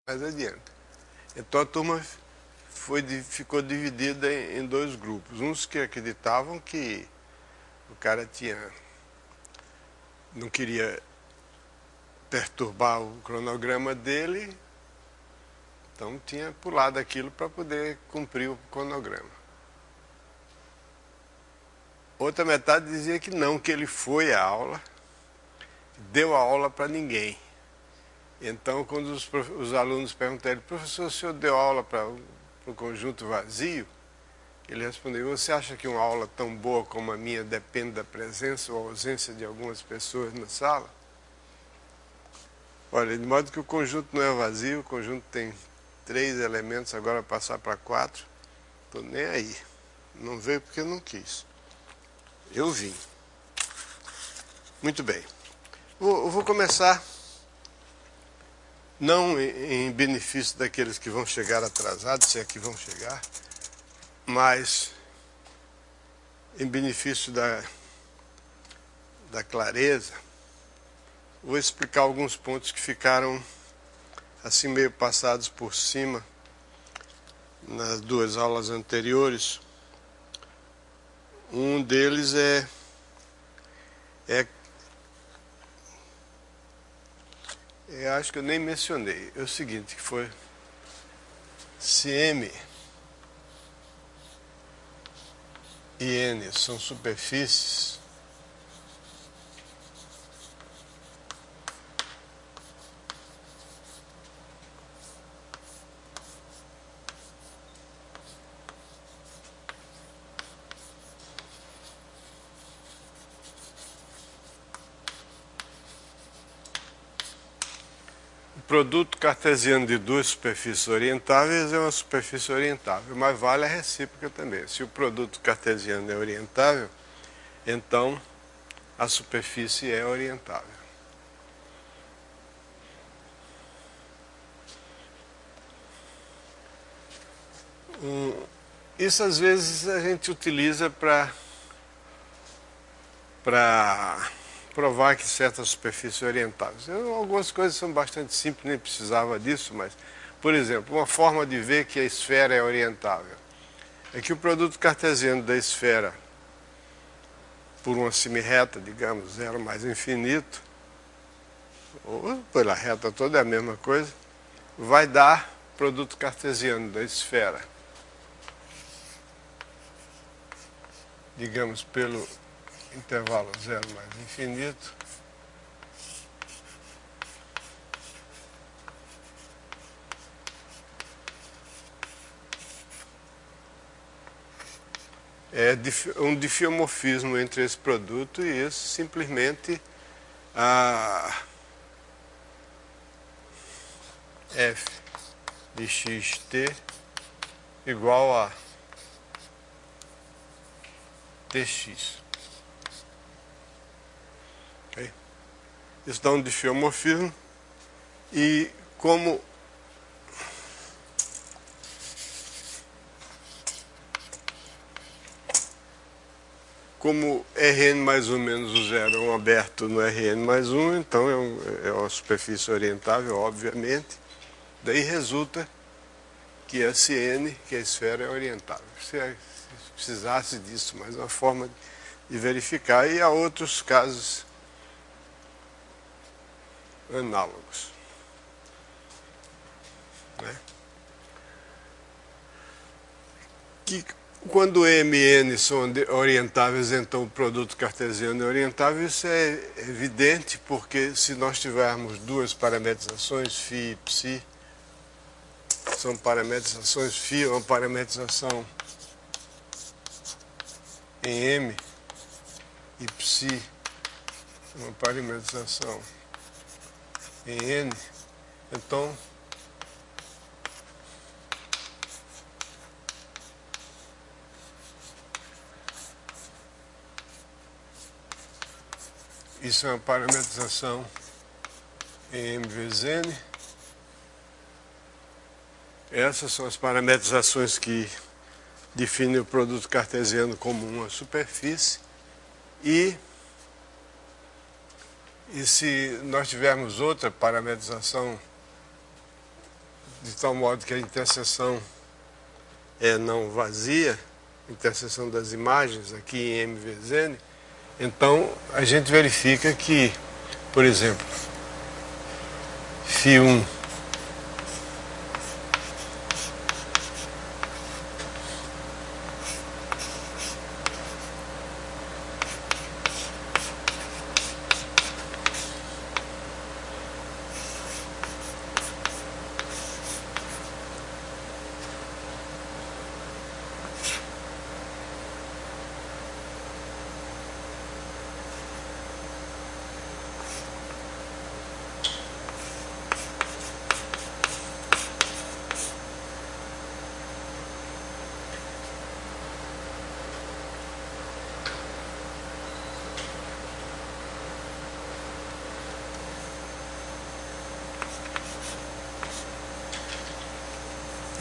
mais adiante. Então a turma ficou dividida em dois grupos. Uns que acreditavam que o cara não queria perturbar o cronograma dele, então tinha pulado aquilo para poder cumprir o cronograma. Outra metade dizia que não, que ele foi à aula, deu a aula para ninguém. Então, quando os alunos perguntaram, professor, o senhor deu aula para o conjunto vazio? Ele respondeu, você acha que uma aula tão boa como a minha depende da presença ou ausência de algumas pessoas na sala? Olha, de modo que o conjunto não é vazio, o conjunto tem 3 elementos, agora passar para 4, estou nem aí. Não veio porque eu não quis. Eu vim. Muito bem. Eu vou começar, não em benefício daqueles que vão chegar atrasados, se é que vão chegar, mas em benefício da clareza. Vou explicar alguns pontos que ficaram assim meio passados por cima nas 2 aulas anteriores. Um deles acho que eu nem mencionei. É o seguinte, que foi se M e N são superfícies, o produto cartesiano de 2 superfícies orientáveis é uma superfície orientável, mas vale a recíproca também. Se o produto cartesiano é orientável, então a superfície é orientável. Isso às vezes a gente utiliza para provar que certas superfícies orientáveis. Algumas coisas são bastante simples, nem precisava disso, mas, por exemplo, uma forma de ver que a esfera é orientável é que o produto cartesiano da esfera por uma semirreta, digamos, 0 mais infinito, ou pela reta toda é a mesma coisa, vai dar produto cartesiano da esfera, digamos, pelo intervalo 0 mais infinito, é um difiomorfismo entre esse produto e esse, simplesmente a f de xt igual a tx. Okay? Isso dá um difiomorfismo e como Rn mais ou menos o zero é um aberto no Rn mais 1, então é uma superfície orientável, obviamente. Daí resulta que Sn, que a esfera, é orientável. Se precisasse disso, mas é uma forma de verificar. E há outros casos análogos. Né? Que quando M e N são orientáveis, então o produto cartesiano é orientável. Isso é evidente, porque se nós tivermos 2 parametrizações, φ e ψ, são parametrizações, φ é uma parametrização em M e ψ é uma parametrização em N, então isso é uma parametrização em M vezes N. Essas são as parametrizações que definem o produto cartesiano como uma superfície. E se nós tivermos outra parametrização de tal modo que a interseção é não vazia, interseção das imagens aqui em M vezes N, então a gente verifica que, por exemplo, φ1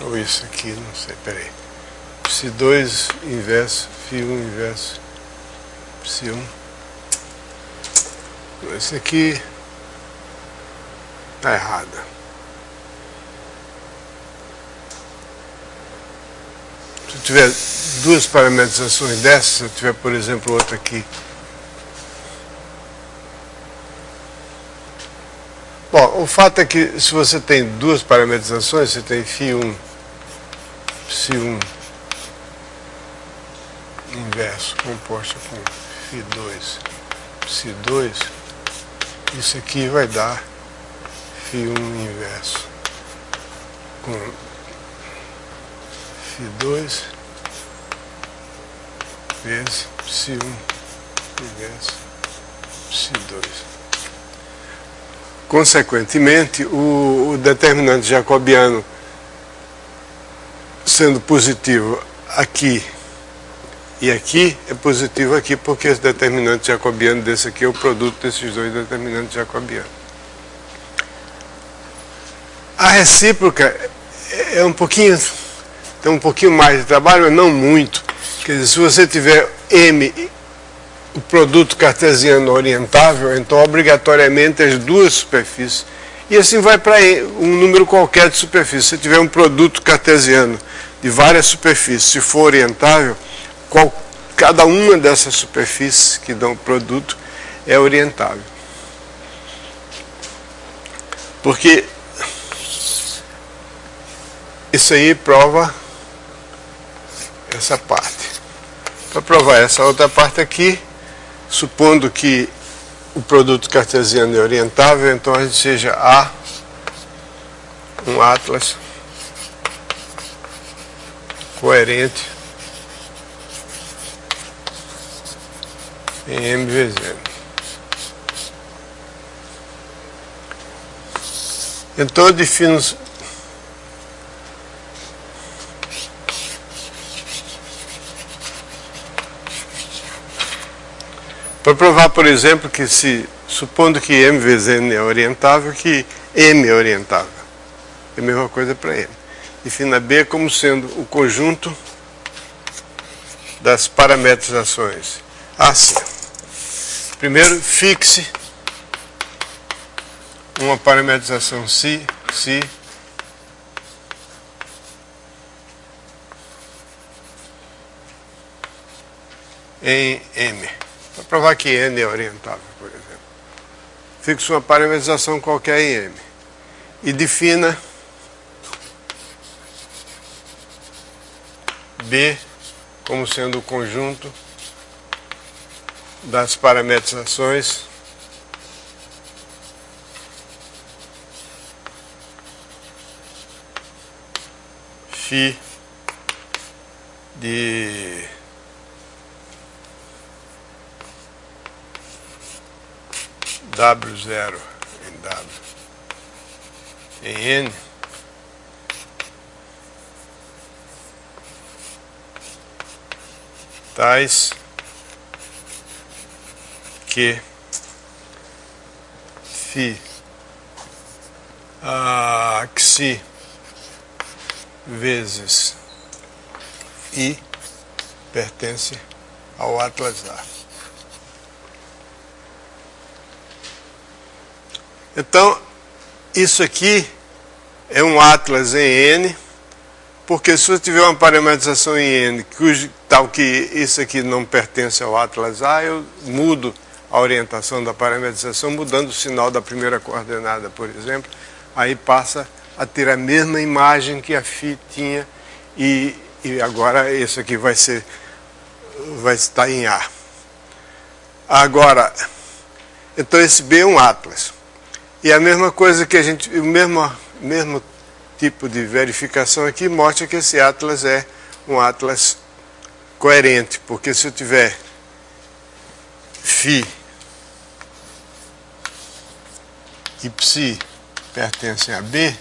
ou isso aqui, não sei, peraí. Ψ2 inverso, φ1 inverso, Ψ1. Esse aqui está errado. Se eu tiver duas parametrizações dessas, se eu tiver, por exemplo, outra aqui. Bom, o fato é que se você tem duas parametrizações, você tem φ1, Ψ1 inverso composta com φ2, Ψ2, isso aqui vai dar φ1 inverso com φ2 vezes Ψ1 inverso Ψ2. Consequentemente, o determinante jacobiano sendo positivo aqui e aqui, é positivo aqui porque esse determinante jacobiano desse aqui é o produto desses dois determinantes jacobianos. A recíproca é um pouquinho, tem um pouquinho mais de trabalho, mas não muito. Quer dizer, se você tiver M, o produto cartesiano orientável, então obrigatoriamente as duas superfícies, e assim vai para um número qualquer de superfície. Se tiver um produto cartesiano de várias superfícies, se for orientável, cada uma dessas superfícies que dão o produto é orientável. Porque isso aí prova essa parte. Para provar essa outra parte aqui, supondo que o produto cartesiano é orientável, então a gente seja A, um atlas coerente em M vezes N. Então eu defino para provar, por exemplo, que supondo que M vezes N é orientável, que M é orientável. É a mesma coisa para M. Defina B como sendo o conjunto das parametrizações. Assim. Primeiro, fixe uma parametrização si em M. Para provar que N é orientável, por exemplo. Fixe uma parametrização qualquer em M. E defina B como sendo o conjunto das parametrizações φ de W0 em W em N tais que xi vezes I pertence ao atlas A. Então, isso aqui é um atlas em N, porque se eu tiver uma parametrização em N, tal que isso aqui não pertence ao atlas A, eu mudo a orientação da parametrização, mudando o sinal da primeira coordenada, por exemplo, aí passa a ter a mesma imagem que a Φ tinha, e agora isso aqui vai estar em A. Agora, então esse B é um atlas. E a mesma coisa que o mesmo tipo de verificação aqui mostra que esse atlas é um atlas coerente, porque se eu tiver Φ e Ψ pertencem a B,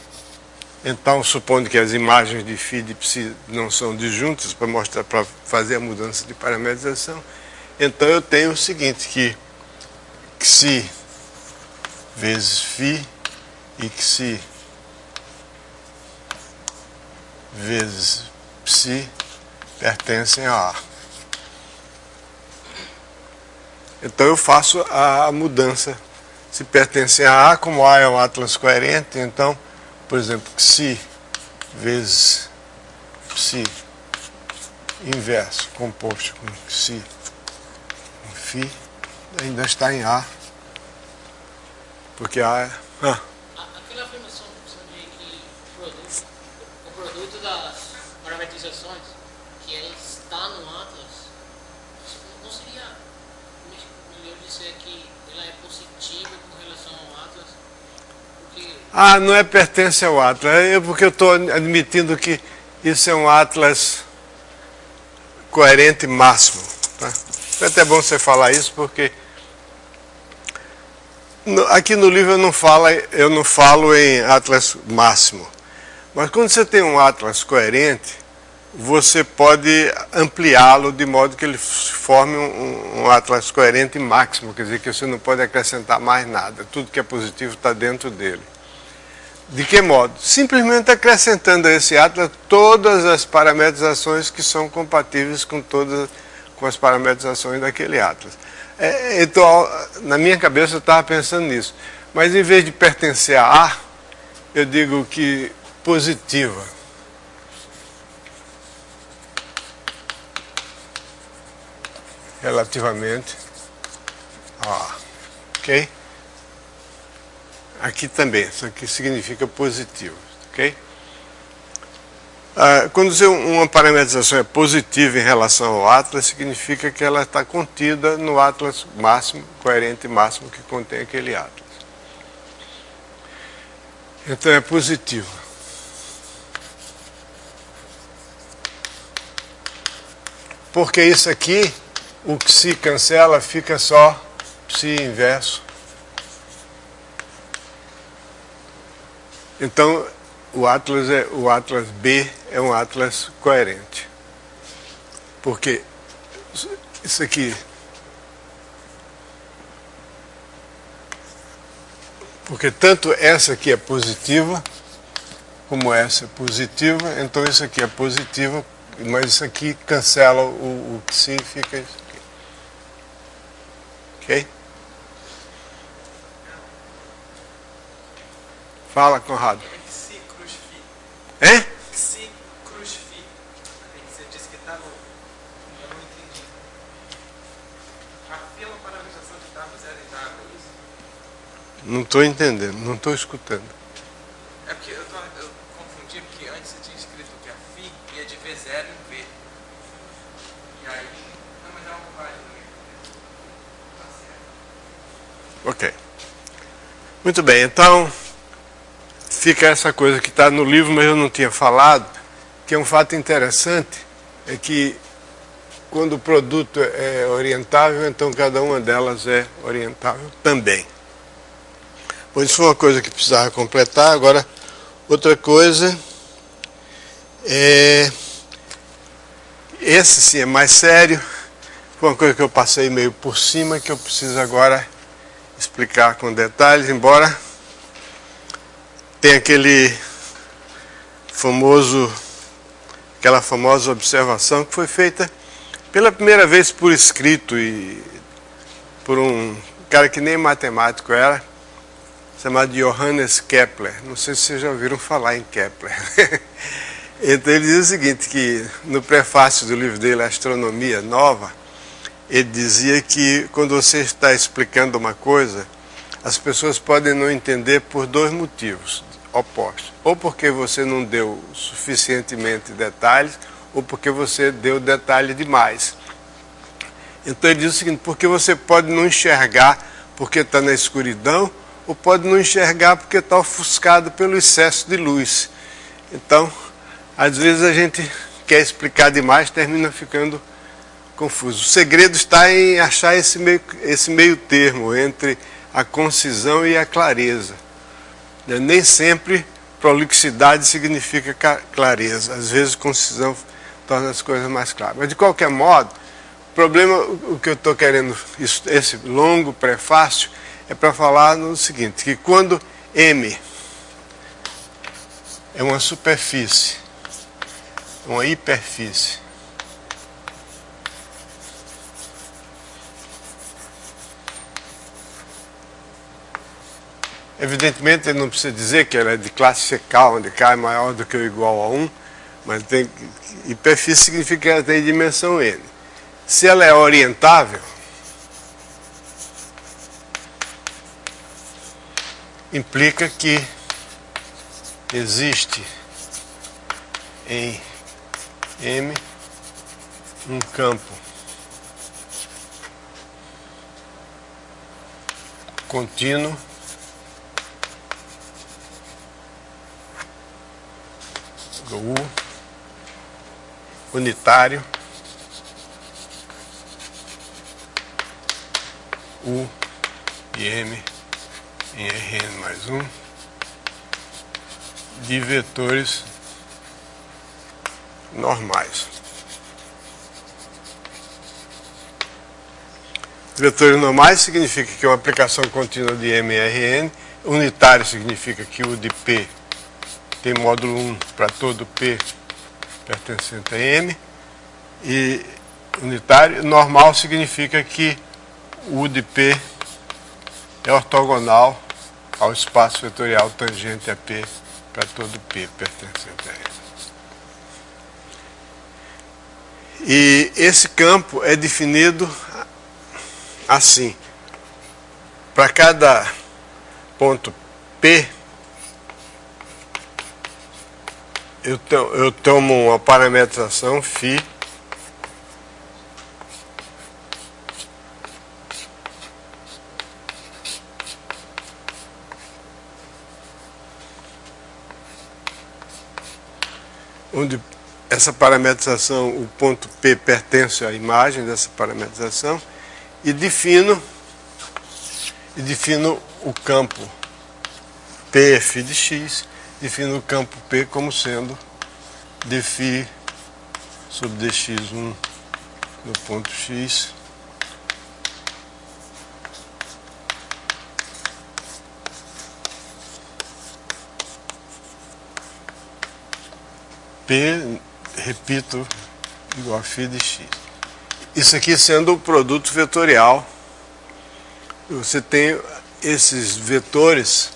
então, supondo que as imagens de Φ e de Ψ não são disjuntas, para fazer a mudança de parametrização, então eu tenho o seguinte, que Xi vezes Φ e Xi vezes Ψ pertencem a A. Então eu faço a mudança. Se pertencem a A, como A é um atlas coerente, então, por exemplo, Xi vezes Ψ inverso composto com Xi com Φ ainda está em A, porque A é... Aquela afirmação de que o produto das parametrizações, que ela está no atlas, não seria melhor dizer que ela é positiva com relação ao atlas? Porque... não é pertence ao atlas, é porque eu estou admitindo que isso é um atlas coerente máximo. Tá? É até bom você falar isso, porque aqui no livro eu não falo em atlas máximo. Mas quando você tem um atlas coerente, você pode ampliá-lo de modo que ele forme um atlas coerente máximo, quer dizer que você não pode acrescentar mais nada. Tudo que é positivo está dentro dele. De que modo? Simplesmente acrescentando a esse atlas todas as parametrizações que são compatíveis com as parametrizações daquele atlas. Então, na minha cabeça eu estava pensando nisso. Mas em vez de pertencer a A, eu digo que positiva. Relativamente a A. Ok? Aqui também, isso aqui significa positivo. Ok? Quando uma parametrização é positiva em relação ao atlas, significa que ela está contida no atlas máximo, coerente máximo que contém aquele atlas. Então é positiva. Porque isso aqui, o que se cancela, fica só Ψ inverso. Então, o atlas B é um atlas coerente. Porque isso aqui... Porque tanto essa aqui é positiva, como essa é positiva, então isso aqui é positiva, mas isso aqui cancela o Ψ e fica isso aqui. Ok? Fala, Conrado. Xi cruz Φ. É? Xi cruz Φ. Você disse que estava... Eu não entendi. A Φ é uma parametrização de W zero em W, é isso? Não estou entendendo, não estou escutando. É porque eu confundi, porque antes você tinha escrito que a Φ ia de V0 em V. E aí... Não, mas é uma bobagem. Tá certo. Ok. Muito bem, então... Fica essa coisa que está no livro, mas eu não tinha falado, que é um fato interessante, é que quando o produto é orientável, então cada uma delas é orientável também. Pois isso foi uma coisa que precisava completar. Agora, outra coisa é... Esse sim é mais sério, foi uma coisa que eu passei meio por cima, que eu preciso agora explicar com detalhes, embora... Tem aquela famosa observação que foi feita pela primeira vez por escrito e por um cara que nem matemático era, chamado Johannes Kepler. Não sei se vocês já ouviram falar em Kepler. Então ele diz o seguinte, que no prefácio do livro dele, Astronomia Nova, ele dizia que quando você está explicando uma coisa, as pessoas podem não entender por dois motivos opostos. Ou porque você não deu suficientemente detalhes, ou porque você deu detalhe demais. Então ele diz o seguinte, porque você pode não enxergar porque está na escuridão, ou pode não enxergar porque está ofuscado pelo excesso de luz. Então, às vezes a gente quer explicar demais, termina ficando confuso. O segredo está em achar esse meio termo entre a concisão e a clareza. Nem sempre prolixidade significa clareza. Às vezes concisão torna as coisas mais claras. Mas de qualquer modo, o problema, o que eu estou querendo, esse longo prefácio, é para falar no seguinte, que quando M é uma superfície, uma hiperfície, evidentemente ele não precisa dizer que ela é de classe K, onde K é maior do que ou igual a 1, mas hiperfície significa que ela tem dimensão N. Se ela é orientável, implica que existe em M um campo contínuo U unitário U e M em Rn mais 1 de vetores normais. Vetores normais significa que é uma aplicação contínua de M em Rn, unitário significa que U de P tem módulo 1 para todo P pertencente a M, e unitário, normal significa que U de P é ortogonal ao espaço vetorial tangente a P para todo P pertencente a M. E esse campo é definido assim. Para cada ponto P, eu tomo uma parametrização φ onde essa parametrização, o ponto P pertence à imagem dessa parametrização, e defino o campo Pφ de x, defino o campo P como sendo dφ sobre dx1 no ponto x P, repito, igual a φ de x. Isso aqui sendo o produto vetorial. Você tem esses vetores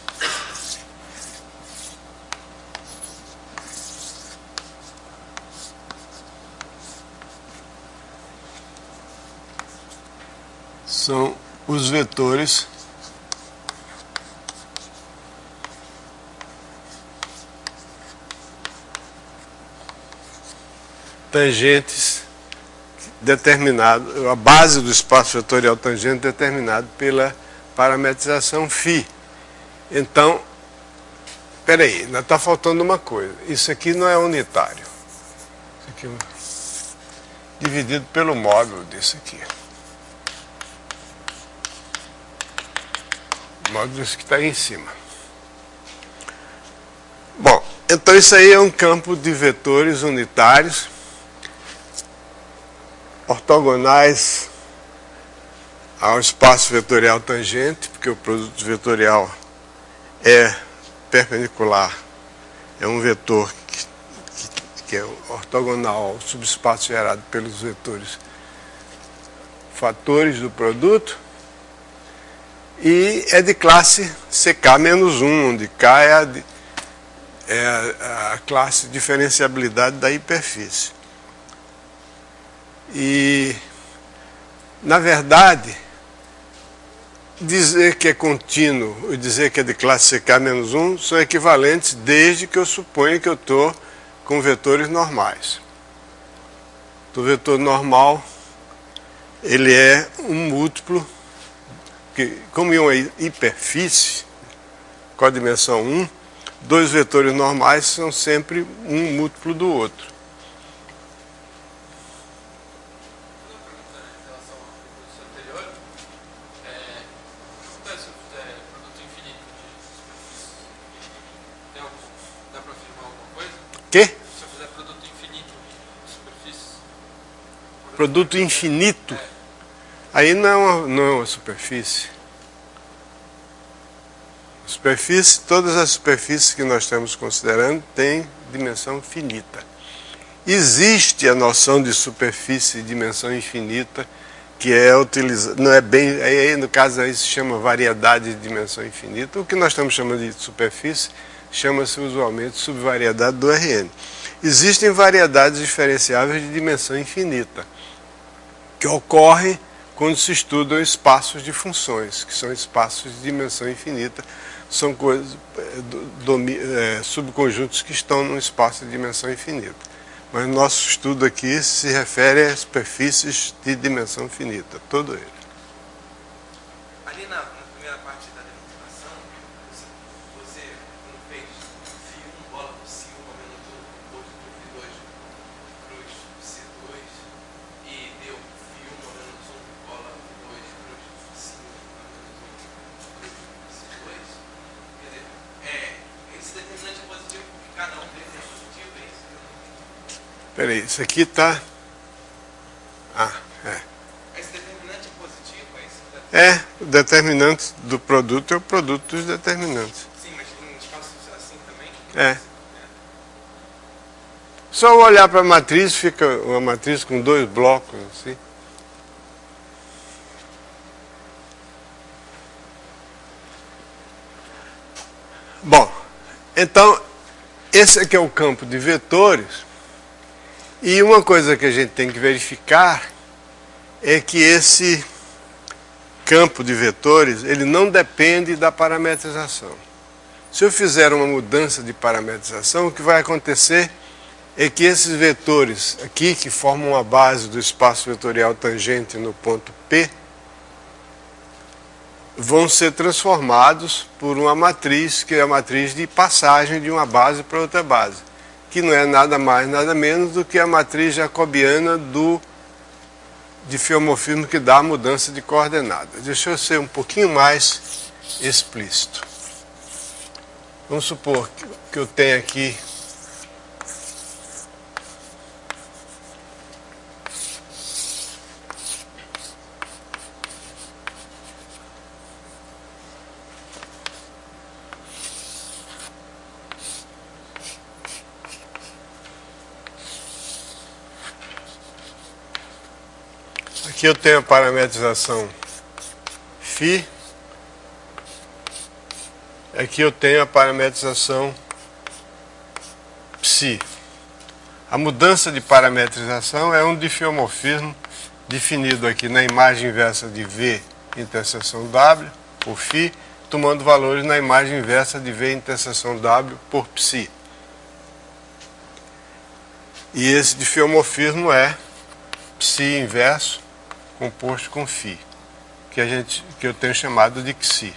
são os vetores tangentes determinado, a base do espaço vetorial tangente determinado pela parametrização φ. Então, espera aí, ainda está faltando uma coisa. Isso aqui não é unitário. Isso aqui é dividido pelo módulo disso aqui. O módulo que está aí em cima. Bom, então isso aí é um campo de vetores unitários ortogonais ao espaço vetorial tangente, porque o produto vetorial é perpendicular, é um vetor que é ortogonal ao subespaço gerado pelos vetores fatores do produto, e é de classe CK-1, onde K é a classe de diferenciabilidade da hiperfície. E, na verdade, dizer que é contínuo e dizer que é de classe CK-1 são equivalentes desde que eu suponha que eu estou com vetores normais. O vetor normal, ele é um múltiplo, que, como é uma hiperfície, com a dimensão 1, dois vetores normais são sempre um múltiplo do outro. Quê? Se eu fizer produto infinito de superfície. Produto infinito? Aí não é uma superfície. Superfície, todas as superfícies que nós estamos considerando têm dimensão finita. Existe a noção de superfície de dimensão infinita, que é utilizada, não é bem, aí no caso aí se chama variedade de dimensão infinita. O que nós estamos chamando de superfície chama-se usualmente subvariedade do Rn. Existem variedades diferenciáveis de dimensão infinita, que ocorrem quando se estudam espaços de funções, que são espaços de dimensão infinita, são coisas, subconjuntos que estão num espaço de dimensão infinita. Mas nosso estudo aqui se refere a superfícies de dimensão finita, todo ele. Ali na primeira parte da demonstração, você fez φ1 bola por φ1 ao menos 1, outro por φ2 cruz c2 e deu φ1 ao menos 1 bola por 2 cruz c1 ao menos 1 cruz c2. Quer dizer, esse determinante é positivo porque cada um deles é positivo, é isso? Peraí, isso aqui está... Esse determinante é positivo, é isso? É, o determinante do produto é o produto dos determinantes. Sim, mas em espaços assim também? É. Só olhar para a matriz, fica uma matriz com dois blocos, assim. Bom, então, esse aqui é o campo de vetores. E uma coisa que a gente tem que verificar é que esse campo de vetores, ele não depende da parametrização. Se eu fizer uma mudança de parametrização, o que vai acontecer é que esses vetores aqui, que formam a base do espaço vetorial tangente no ponto P, vão ser transformados por uma matriz, que é a matriz de passagem de uma base para outra base, que não é nada mais, nada menos do que a matriz jacobiana do difiomorfismo que dá a mudança de coordenadas. Deixa eu ser um pouquinho mais explícito. Vamos supor que eu tenho aqui aqui eu tenho a parametrização φ, aqui eu tenho a parametrização ψ. A mudança de parametrização é um difiomorfismo definido aqui na imagem inversa de V interseção W por φ, tomando valores na imagem inversa de V interseção W por ψ. E esse difiomorfismo é ψ inverso composto com φ, que eu tenho chamado de Xi.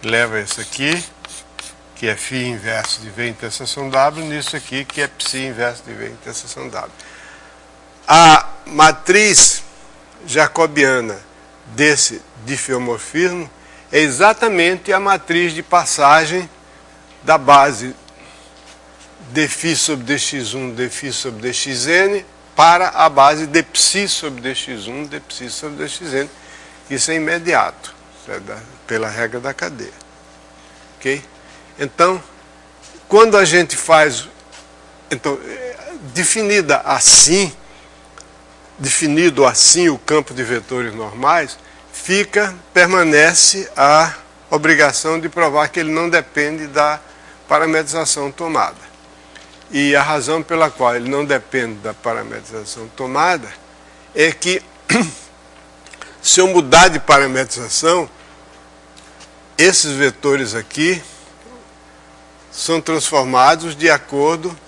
Leva esse aqui, que é φ inverso de V interseção W, nisso aqui, que é ψ inverso de V interseção W. A matriz jacobiana desse difiomorfismo é exatamente a matriz de passagem da base dφ sobre dx1, dφ sobre dxn, para a base dψ sobre dx1, dψ sobre dxn. Isso é imediato, pela regra da cadeia. Ok? Então, quando a gente faz... Então, definido assim o campo de vetores normais, permanece a obrigação de provar que ele não depende da parametrização tomada. E a razão pela qual ele não depende da parametrização tomada é que, se eu mudar de parametrização, esses vetores aqui são transformados de acordo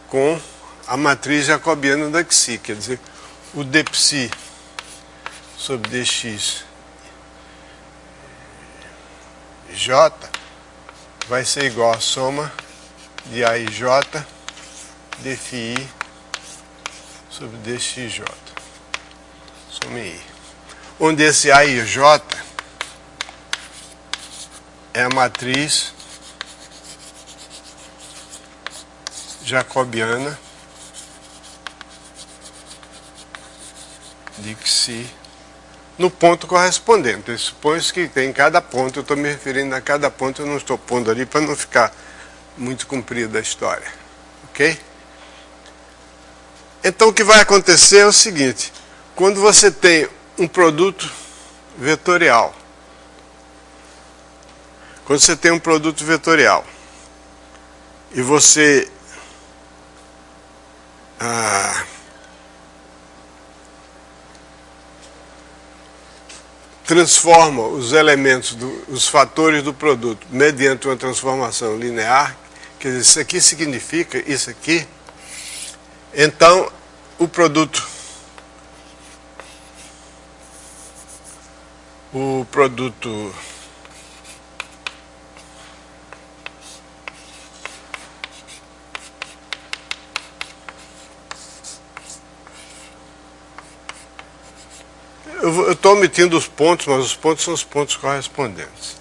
com a matriz jacobiana da Xi, quer dizer, o dψ sobre dx j vai ser igual à soma de a e j dφi sobre dxj, soma i, onde esse a e j é a matriz jacobiana de Xi no ponto correspondente. Supõe-se que tem cada ponto, eu estou me referindo a cada ponto, eu não estou pondo ali para não ficar muito comprida a história. Ok? Então o que vai acontecer é o seguinte: quando você tem um produto vetorial, e você transforma os elementos, os fatores do produto mediante uma transformação linear, quer dizer, isso aqui significa isso aqui, então o produto eu estou omitindo os pontos, mas os pontos são os pontos correspondentes.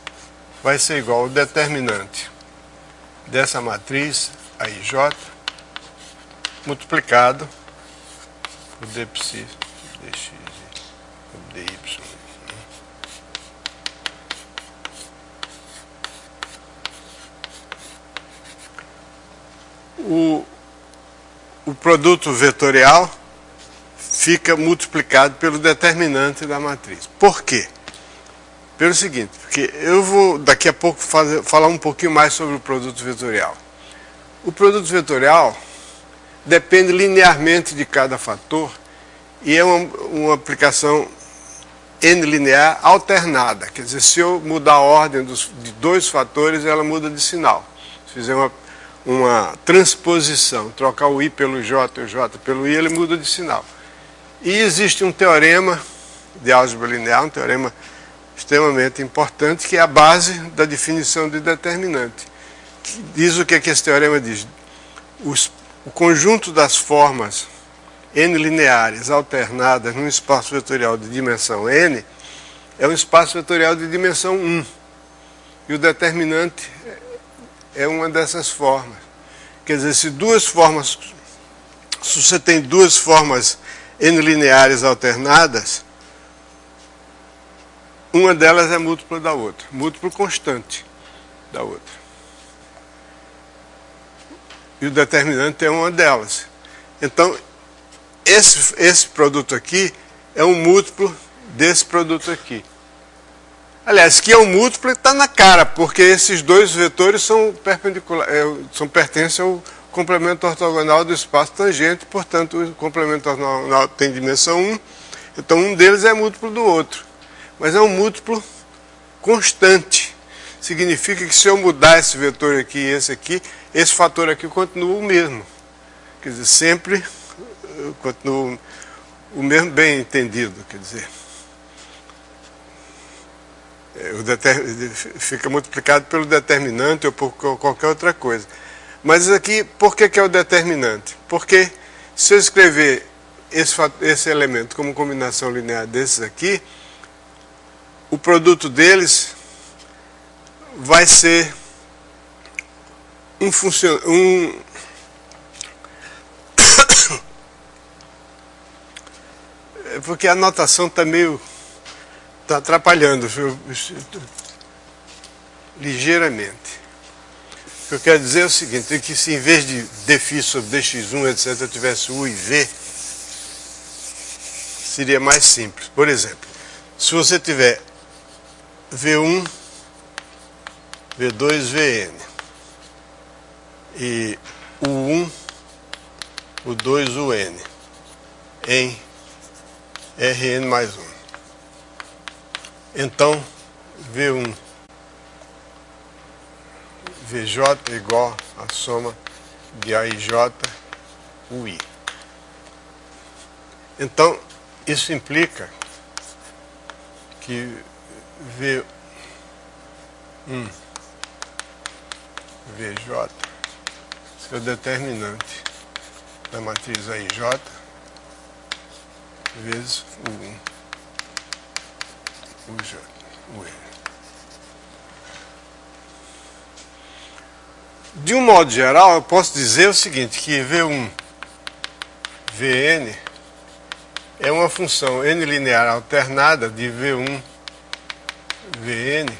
Vai ser igual ao determinante dessa matriz, a IJ, multiplicado por dψ dx dy. O produto vetorial fica multiplicado pelo determinante da matriz. Por quê? Pelo seguinte, porque eu vou daqui a pouco falar um pouquinho mais sobre o produto vetorial. O produto vetorial depende linearmente de cada fator e é uma aplicação n-linear alternada. Quer dizer, se eu mudar a ordem de dois fatores, ela muda de sinal. Se fizer uma transposição, trocar o i pelo j e o j pelo i, ele muda de sinal. E existe um teorema de álgebra linear, um teorema extremamente importante, que é a base da definição de determinante. Que diz o que esse teorema diz? O conjunto das formas n-lineares alternadas num espaço vetorial de dimensão n é um espaço vetorial de dimensão 1. E o determinante é uma dessas formas. Quer dizer, se você tem duas formas n-lineares alternadas, uma delas é múltipla da outra, múltiplo constante da outra. E o determinante é uma delas. Então, esse produto aqui é um múltiplo desse produto aqui. Aliás, que é um múltiplo está na cara, porque esses dois vetores são perpendiculares, pertencem ao complemento ortogonal do espaço tangente, portanto o complemento ortogonal tem dimensão 1, então um deles é múltiplo do outro. Mas é um múltiplo constante. Significa que se eu mudar esse vetor aqui e esse aqui, esse fator aqui continua o mesmo. Quer dizer, sempre continua o mesmo bem entendido, quer dizer. Fica multiplicado pelo determinante ou por qualquer outra coisa. Mas aqui, por que é o determinante? Porque se eu escrever esse elemento como combinação linear desses aqui, o produto deles vai ser porque a notação está está atrapalhando ligeiramente. O que eu quero dizer é o seguinte, é que se em vez de dφ sobre dx1, etc., eu tivesse u e v, seria mais simples. Por exemplo, se você tiver V1, V2, Vn e U1, U2, Un em Rn mais 1. Então, V1, Vj é igual à soma de AIJ, UI. Então, isso implica que V1, Vj, é o determinante da matriz AIJ vezes U1, Uj, UN. De um modo geral, eu posso dizer o seguinte, que V1, Vn é uma função n linear alternada de V1, Vn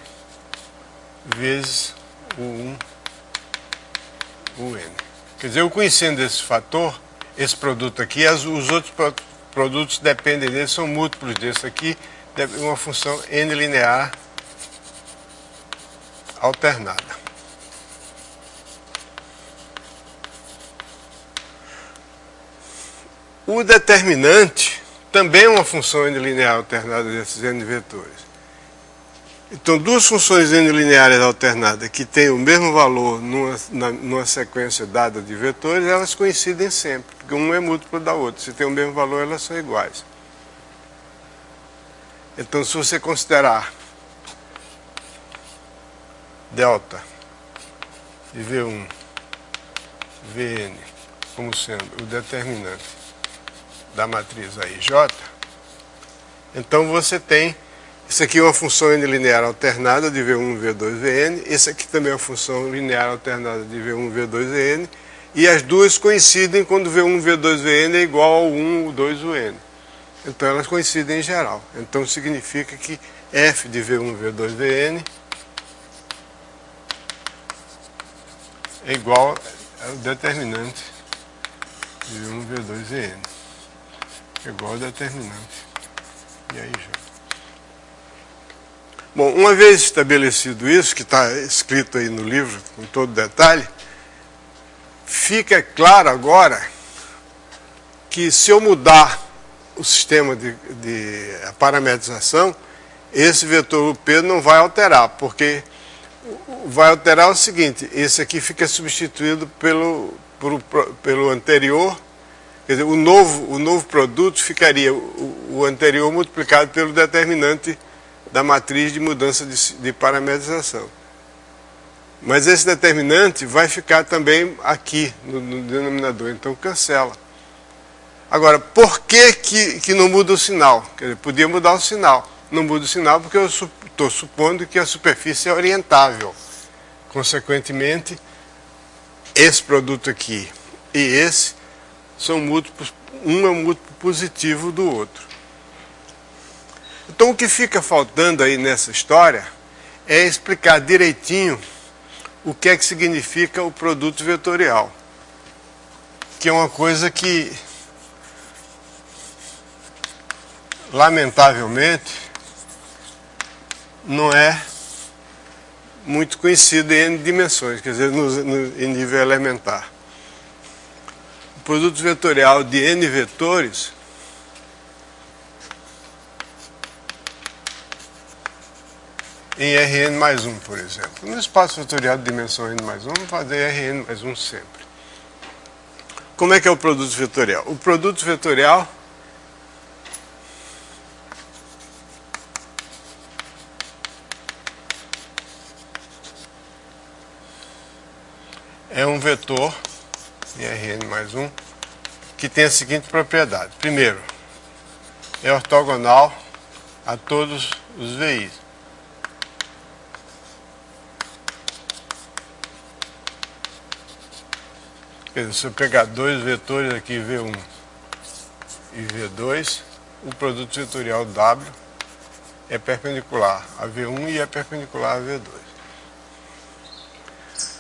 vezes U1, Un. Quer dizer, eu conhecendo esse fator, esse produto aqui, os outros produtos dependem dele, são múltiplos desse aqui, uma função n linear alternada. O determinante também é uma função n linear alternada desses n vetores. Então, duas funções n lineares alternadas que têm o mesmo valor numa sequência dada de vetores, elas coincidem sempre, porque um é múltiplo da outra. Se tem o mesmo valor, elas são iguais. Então, se você considerar delta de V1, Vn como sendo o determinante da matriz AIJ, então você tem, isso aqui é uma função n linear alternada de V1, V2, Vn, esse aqui também é uma função linear alternada de V1, V2, Vn, e as duas coincidem quando V1, V2, Vn é igual ao 1, 2, Un. Então elas coincidem em geral. Então significa que f de V1, V2, Vn é igual ao determinante de V1, V2, Vn. É igual ao determinante. E aí já. Bom, uma vez estabelecido isso, que está escrito aí no livro com todo detalhe, fica claro agora que se eu mudar o sistema de parametrização, esse vetor UP não vai alterar, porque vai alterar o seguinte, esse aqui fica substituído pelo anterior, quer dizer, o novo produto ficaria o anterior multiplicado pelo determinante da matriz de mudança de parametrização. Mas esse determinante vai ficar também aqui no denominador, então cancela. Agora, por que não muda o sinal? Quer dizer, podia mudar o sinal. Não muda o sinal porque eu estou supondo que a superfície é orientável. Consequentemente, esse produto aqui e esse são múltiplos, um é um múltiplo positivo do outro. Então, o que fica faltando aí nessa história é explicar direitinho o que é que significa o produto vetorial, que é uma coisa que, lamentavelmente, não é muito conhecido em N dimensões, quer dizer, em nível elementar. O produto vetorial de N vetores em Rn mais 1, por exemplo. No espaço vetorial de dimensão N mais 1, vamos fazer Rn mais 1 sempre. Como é que é o produto vetorial? O produto vetorial é um vetor em Rn mais 1 que tem a seguinte propriedade. Primeiro, é ortogonal a todos os VIs. Quer dizer, se eu pegar dois vetores aqui, V1 e V2, o produto vetorial W é perpendicular a V1 e é perpendicular a V2.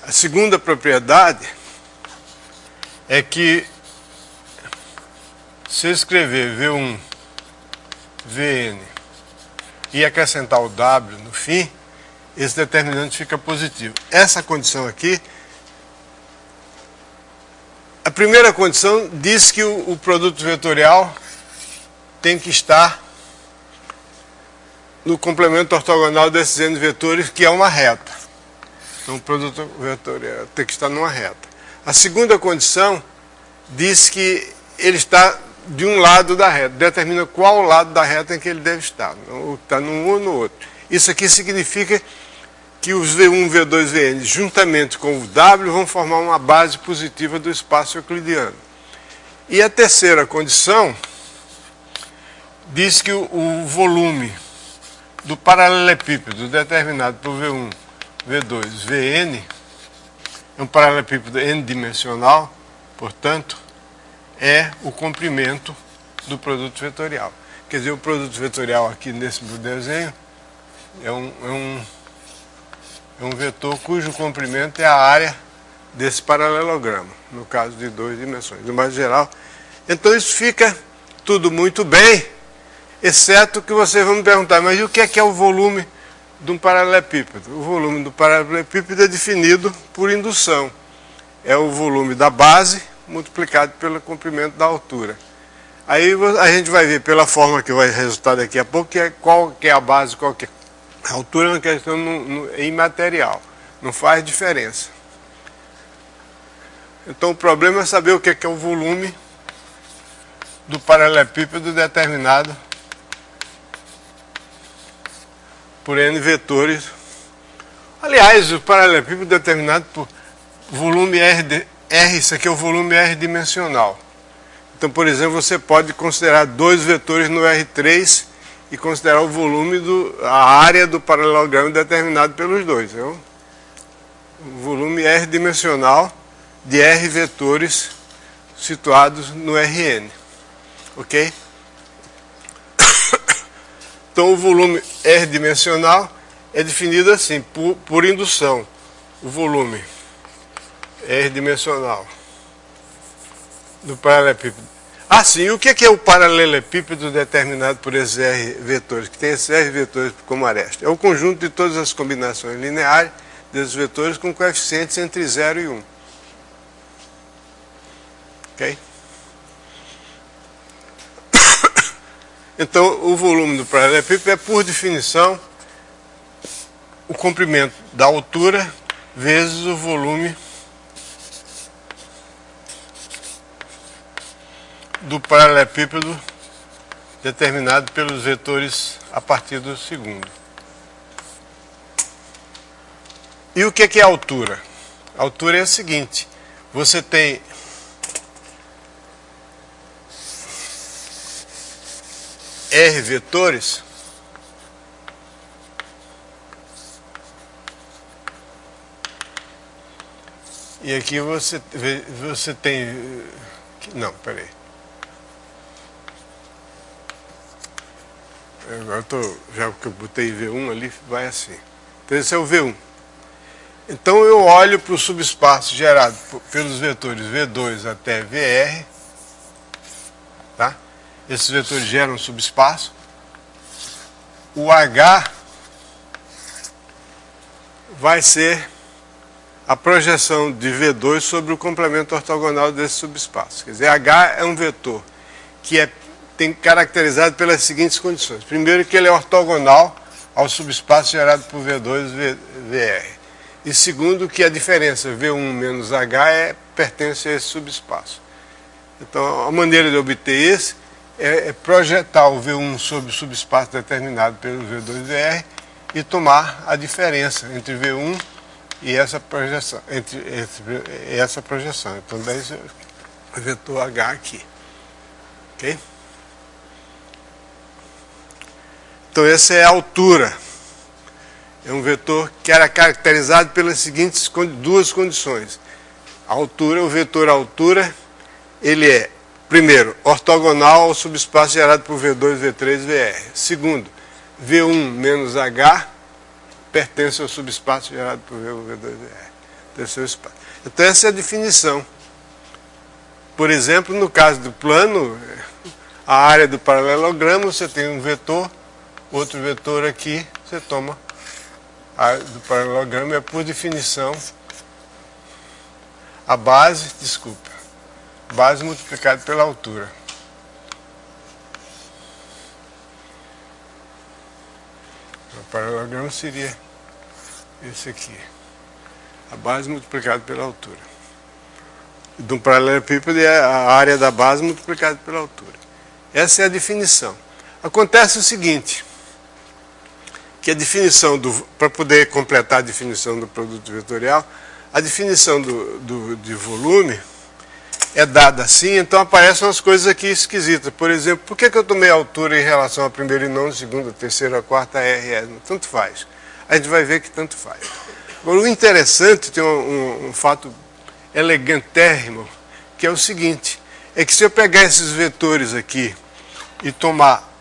A segunda propriedade é que, se eu escrever V1, Vn e acrescentar o W no fim, esse determinante fica positivo. Essa condição aqui, a primeira condição diz que o produto vetorial tem que estar no complemento ortogonal desses n vetores, que é uma reta. Então o produto vetorial tem que estar numa reta. A segunda condição diz que ele está de um lado da reta, determina qual lado da reta em que ele deve estar, está num ou no outro. Isso aqui significa que os V1, V2, Vn, juntamente com o W, vão formar uma base positiva do espaço euclidiano. E a terceira condição diz que o volume do paralelepípedo determinado por V1, V2, Vn é um paralelepípedo n-dimensional, portanto, é o comprimento do produto vetorial. Quer dizer, o produto vetorial aqui nesse desenho é um vetor cujo comprimento é a área desse paralelogramo, no caso de 2 dimensões, no mais geral. Então isso fica tudo muito bem, exceto que vocês vão me perguntar, mas o que é o volume de um paralelepípedo? O volume do paralelepípedo é definido por indução. É o volume da base multiplicado pelo comprimento da altura. Aí a gente vai ver pela forma que vai resultar daqui a pouco, qual que é a base, qual que é a altura, é uma questão imaterial. Não faz diferença. Então o problema é saber o que é o volume do paralelepípedo determinado por n vetores. Aliás, o paralelepípedo determinado por volume R, isso aqui é o volume R dimensional. Então, por exemplo, você pode considerar 2 vetores no R3 e considerar o volume, a área do paralelogramo determinado pelos dois. É o volume R dimensional de R vetores situados no Rn. Ok? Então, o volume R dimensional é definido assim, por indução. O volume R dimensional do paralelepípedo. Assim, o que é o paralelepípedo determinado por esses R vetores, que tem esses R vetores como aresta? É o conjunto de todas as combinações lineares desses vetores com coeficientes entre 0 e 1. Ok? Então, o volume do paralelepípedo é, por definição, o comprimento da altura vezes o volume do paralelepípedo determinado pelos vetores a partir do segundo. E o que é a altura? A altura é a seguinte: você tem R vetores e aqui você tem... Não, peraí. Agora já que eu botei V1 ali, vai assim. Então esse é o V1. Então eu olho para o subespaço gerado pelos vetores V2 até VR. Tá? Esses vetores geram um subespaço. O H vai ser a projeção de V2 sobre o complemento ortogonal desse subespaço. Quer dizer, H é um vetor que tem caracterizado pelas seguintes condições. Primeiro, que ele é ortogonal ao subespaço gerado por V2 e VR. E segundo, que a diferença V1 menos H pertence a esse subespaço. Então, a maneira de obter esse é projetar o V1 sobre o subespaço determinado pelo V2 e VR e tomar a diferença entre V1 e essa projeção. Essa projeção. Então, daí o vetor H aqui. Ok? Então, essa é a altura. É um vetor que era caracterizado pelas seguintes duas condições. A altura, o vetor altura, ele é, primeiro, ortogonal ao subespaço gerado por V2, V3 e VR. Segundo, V1 menos H pertence ao subespaço gerado por V1, V2 e VR. Terceiro espaço. Então, essa é a definição. Por exemplo, no caso do plano, a área do paralelogramo, você tem um vetor outro vetor aqui, você toma a do paralelogramo, é por definição a base multiplicada pela altura. O paralelogramo seria esse aqui, a base multiplicada pela altura. De um paralelepípedo é a área da base multiplicada pela altura. Essa é a definição. Acontece o seguinte, que a definição para poder completar a definição do produto vetorial, a definição de volume é dada assim, então aparecem umas coisas aqui esquisitas. Por exemplo, por que eu tomei a altura em relação à primeira e nona, segunda, terceira, quarta, R? Tanto faz. A gente vai ver que tanto faz. Agora, o interessante, tem um fato elegantérrimo, que é o seguinte, é que se eu pegar esses vetores aqui e tomar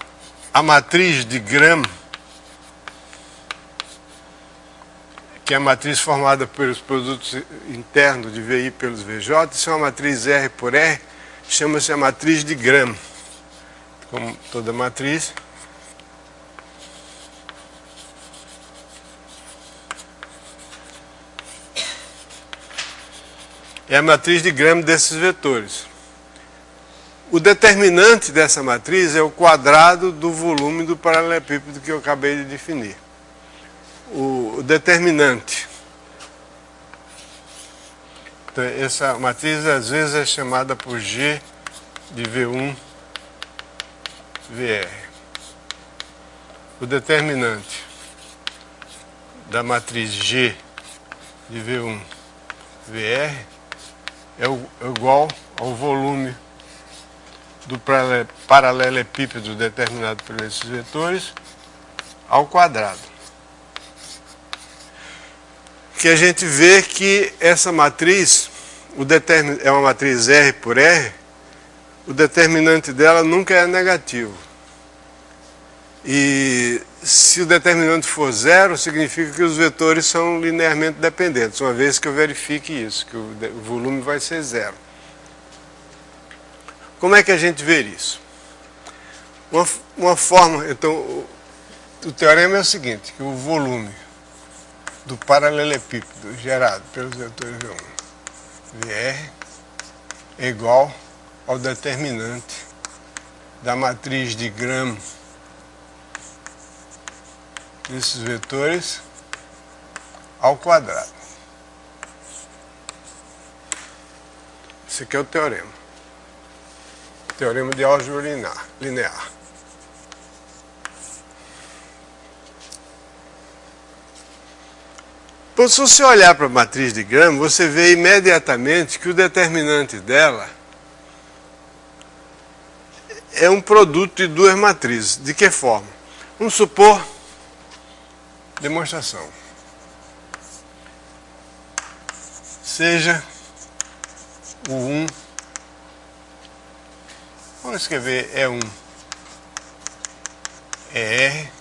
a matriz de Gram, que é a matriz formada pelos produtos internos de VI pelos VJ, isso é uma matriz R por R, chama-se a matriz de Gram. Como toda matriz. É a matriz de Gram desses vetores. O determinante dessa matriz é o quadrado do volume do paralelepípedo que eu acabei de definir. O determinante. Então, essa matriz às vezes é chamada por G de V1 VR. O determinante da matriz G de V1 VR é igual ao volume do paralelepípedo determinado por esses vetores ao quadrado. Que a gente vê que essa matriz é uma matriz R por R, o determinante dela nunca é negativo. E se o determinante for zero, significa que os vetores são linearmente dependentes, uma vez que eu verifique isso, que o volume vai ser zero. Como é que a gente vê isso? Uma forma, então, o teorema é o seguinte, que o volume do paralelepípedo gerado pelos vetores V1, VR, é igual ao determinante da matriz de Gram desses vetores ao quadrado. Esse aqui é o teorema. Teorema de álgebra linear. Se você olhar para a matriz de Gram, você vê imediatamente que o determinante dela é um produto de duas matrizes. De que forma? Vamos supor, demonstração, seja o 1, vamos escrever E1, ER,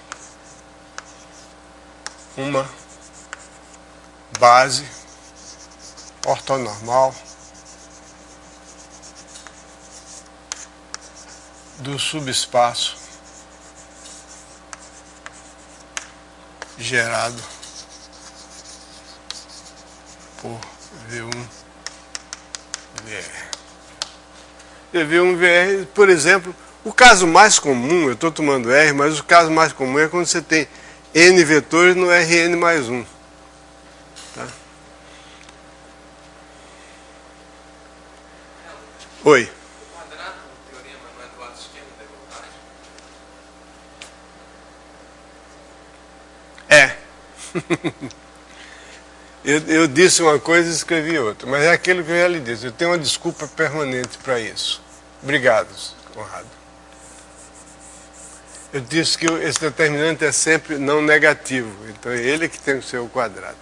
uma base ortonormal do subespaço gerado por V1 VR. V1 VR, por exemplo, o caso mais comum, eu estou tomando R, mas o caso mais comum é quando você tem N vetores no Rn mais 1. Tá? Oi. O quadrado do teorema não é do lado esquerdo da igualdade? Eu disse uma coisa e escrevi outra, mas é aquilo que eu já lhe disse. Eu tenho uma desculpa permanente para isso. Obrigado, Conrado. Eu disse que esse determinante é sempre não negativo, então é ele que tem que ser o quadrado.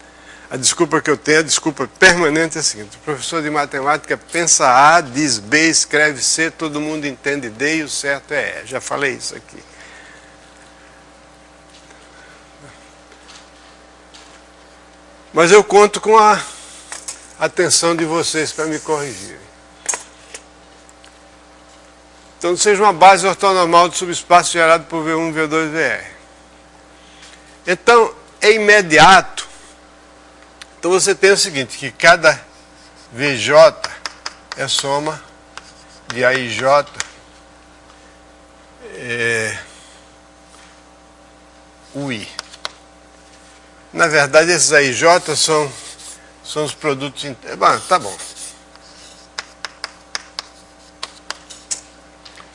A desculpa que eu tenho, a desculpa permanente é a seguinte: o professor de matemática pensa A, diz B, escreve C, todo mundo entende D e o certo é E. Já falei isso aqui. Mas eu conto com a atenção de vocês para me corrigirem. Então, seja uma base ortonormal de subespaço gerado por V1, V2, VR. Então, é imediato. Então você tem o seguinte, que cada VJ é soma de AIJ UI. Na verdade, esses AIJ são os produtos internos. Bom, tá bom.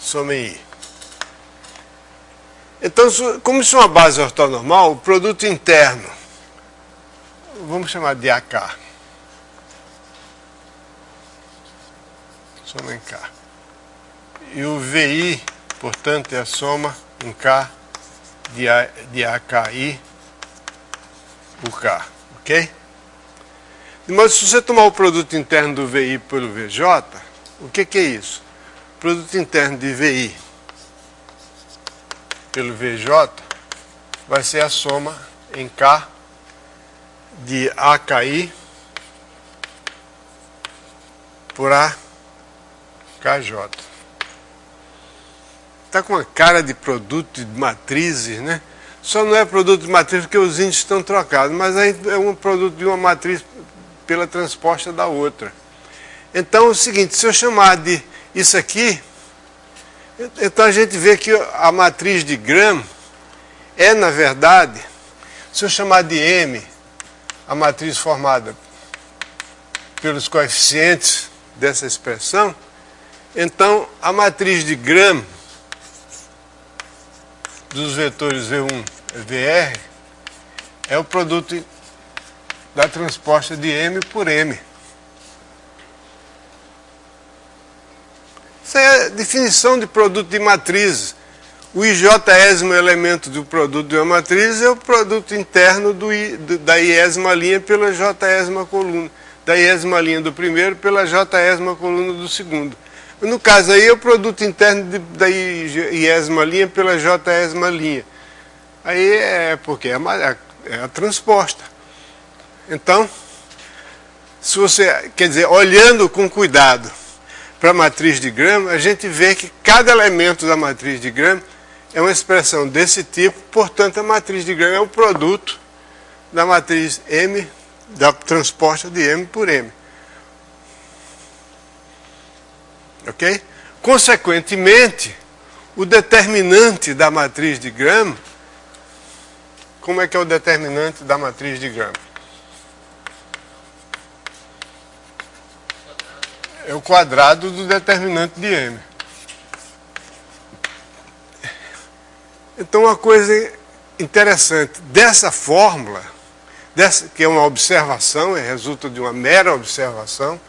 Somem I. Então, como isso é uma base ortonormal, o produto interno, vamos chamar de AK. Soma em K. E o VI, portanto, é a soma em K de AKI por K. Ok? Mas se você tomar o produto interno do VI pelo VJ, o que é isso? O produto interno de VI pelo VJ vai ser a soma em K de AKI por AKJ. Está com uma cara de produto de matrizes, né? Só não é produto de matriz porque os índices estão trocados, mas aí é um produto de uma matriz pela transposta da outra. Então é o seguinte, se eu chamar de isso aqui, então a gente vê que a matriz de Gram é, na verdade, se eu chamar de M, a matriz formada pelos coeficientes dessa expressão, então a matriz de Gram dos vetores V1 e VR é o produto da transposta de M por M. Isso é a definição de produto de matrizes. O ijésimo elemento do produto de uma matriz é o produto interno da iésima linha pela jésima coluna. Da iésima linha do primeiro pela jésima coluna do segundo. No caso aí é o produto interno da iésima linha pela jésima linha. Aí é porque é a transposta. Então, se você, quer dizer, olhando com cuidado para a matriz de Gram, a gente vê que cada elemento da matriz de Gram é uma expressão desse tipo, portanto a matriz de Gram é o produto da matriz M, da transposta de M por M. Ok? Consequentemente, o determinante da matriz de Gram, como é que é o determinante da matriz de Gram? É o quadrado do determinante de M. Então, uma coisa interessante, dessa fórmula, que é uma observação, resulta de uma mera observação,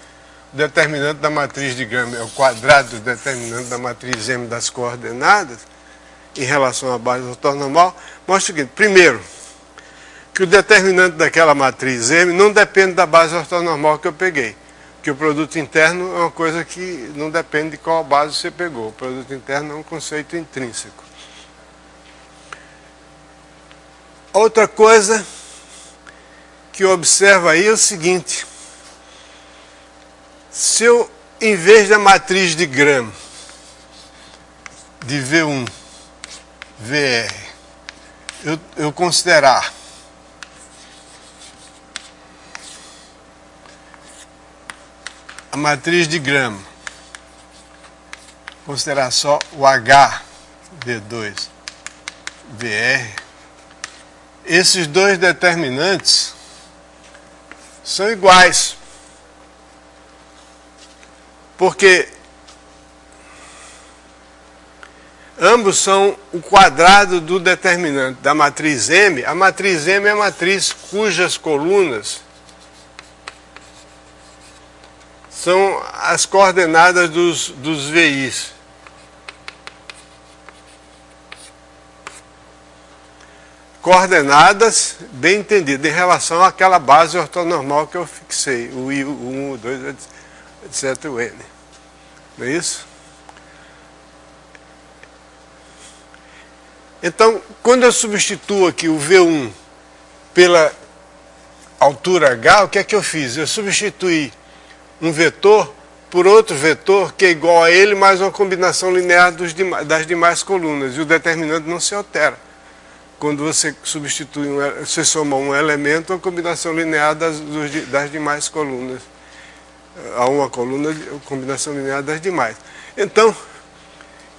o determinante da matriz de Gram é o quadrado do determinante da matriz M das coordenadas, em relação à base ortonormal, mostra o seguinte, primeiro, que o determinante daquela matriz M não depende da base ortonormal que eu peguei. Porque o produto interno é uma coisa que não depende de qual base você pegou. O produto interno é um conceito intrínseco. Outra coisa que eu observo aí é o seguinte. Se eu, em vez da matriz de Gram, de V1, VR, eu considerar a matriz de Gram, considerar só o H, V2, VR, esses dois determinantes são iguais. Porque ambos são o quadrado do determinante da matriz M. A matriz M é a matriz cujas colunas são as coordenadas dos VIs. Coordenadas, bem entendidas, em relação àquela base ortonormal que eu fixei, o I, o 1, o 2, etc. o N. Não é isso? Então, quando eu substituo aqui o V1 pela altura H, o que é que eu fiz? Eu substituí um vetor por outro vetor que é igual a ele, mais uma combinação linear das demais colunas, e o determinante não se altera. quando você substitui, você soma um elemento, a combinação linear das demais colunas. A uma coluna, a combinação linear das demais. Então,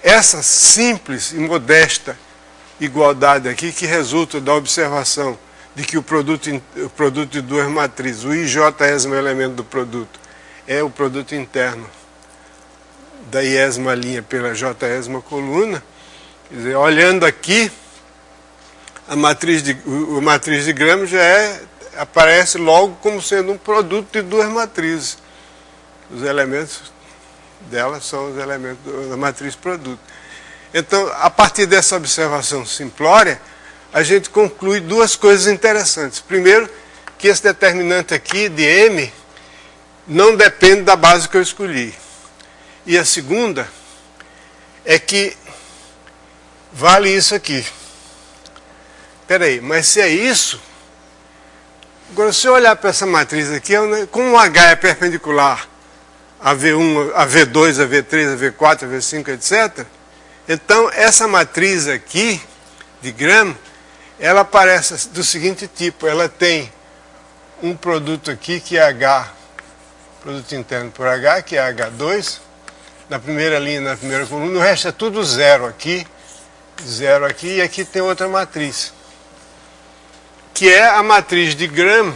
essa simples e modesta igualdade aqui, que resulta da observação de que o produto de duas matrizes, o ijésimo elemento do produto, é o produto interno da iésima linha pela jésima coluna. Quer dizer, olhando aqui, a matriz de Gram já aparece logo como sendo um produto de duas matrizes. Os elementos dela são os elementos da matriz produto. Então, a partir dessa observação simplória, a gente conclui duas coisas interessantes. Primeiro, que esse determinante aqui de M não depende da base que eu escolhi. E a segunda é que vale isso aqui. Espera aí, mas se é isso, agora se eu olhar para essa matriz aqui, como o H é perpendicular a V1, a V2, a V3, a V4, a V5, etc., então essa matriz aqui de Gram, ela aparece do seguinte tipo: ela tem um produto aqui que é H, produto interno por H, que é H2, na primeira linha, na primeira coluna, o resto é tudo zero aqui, e aqui tem outra matriz, que é a matriz de Gram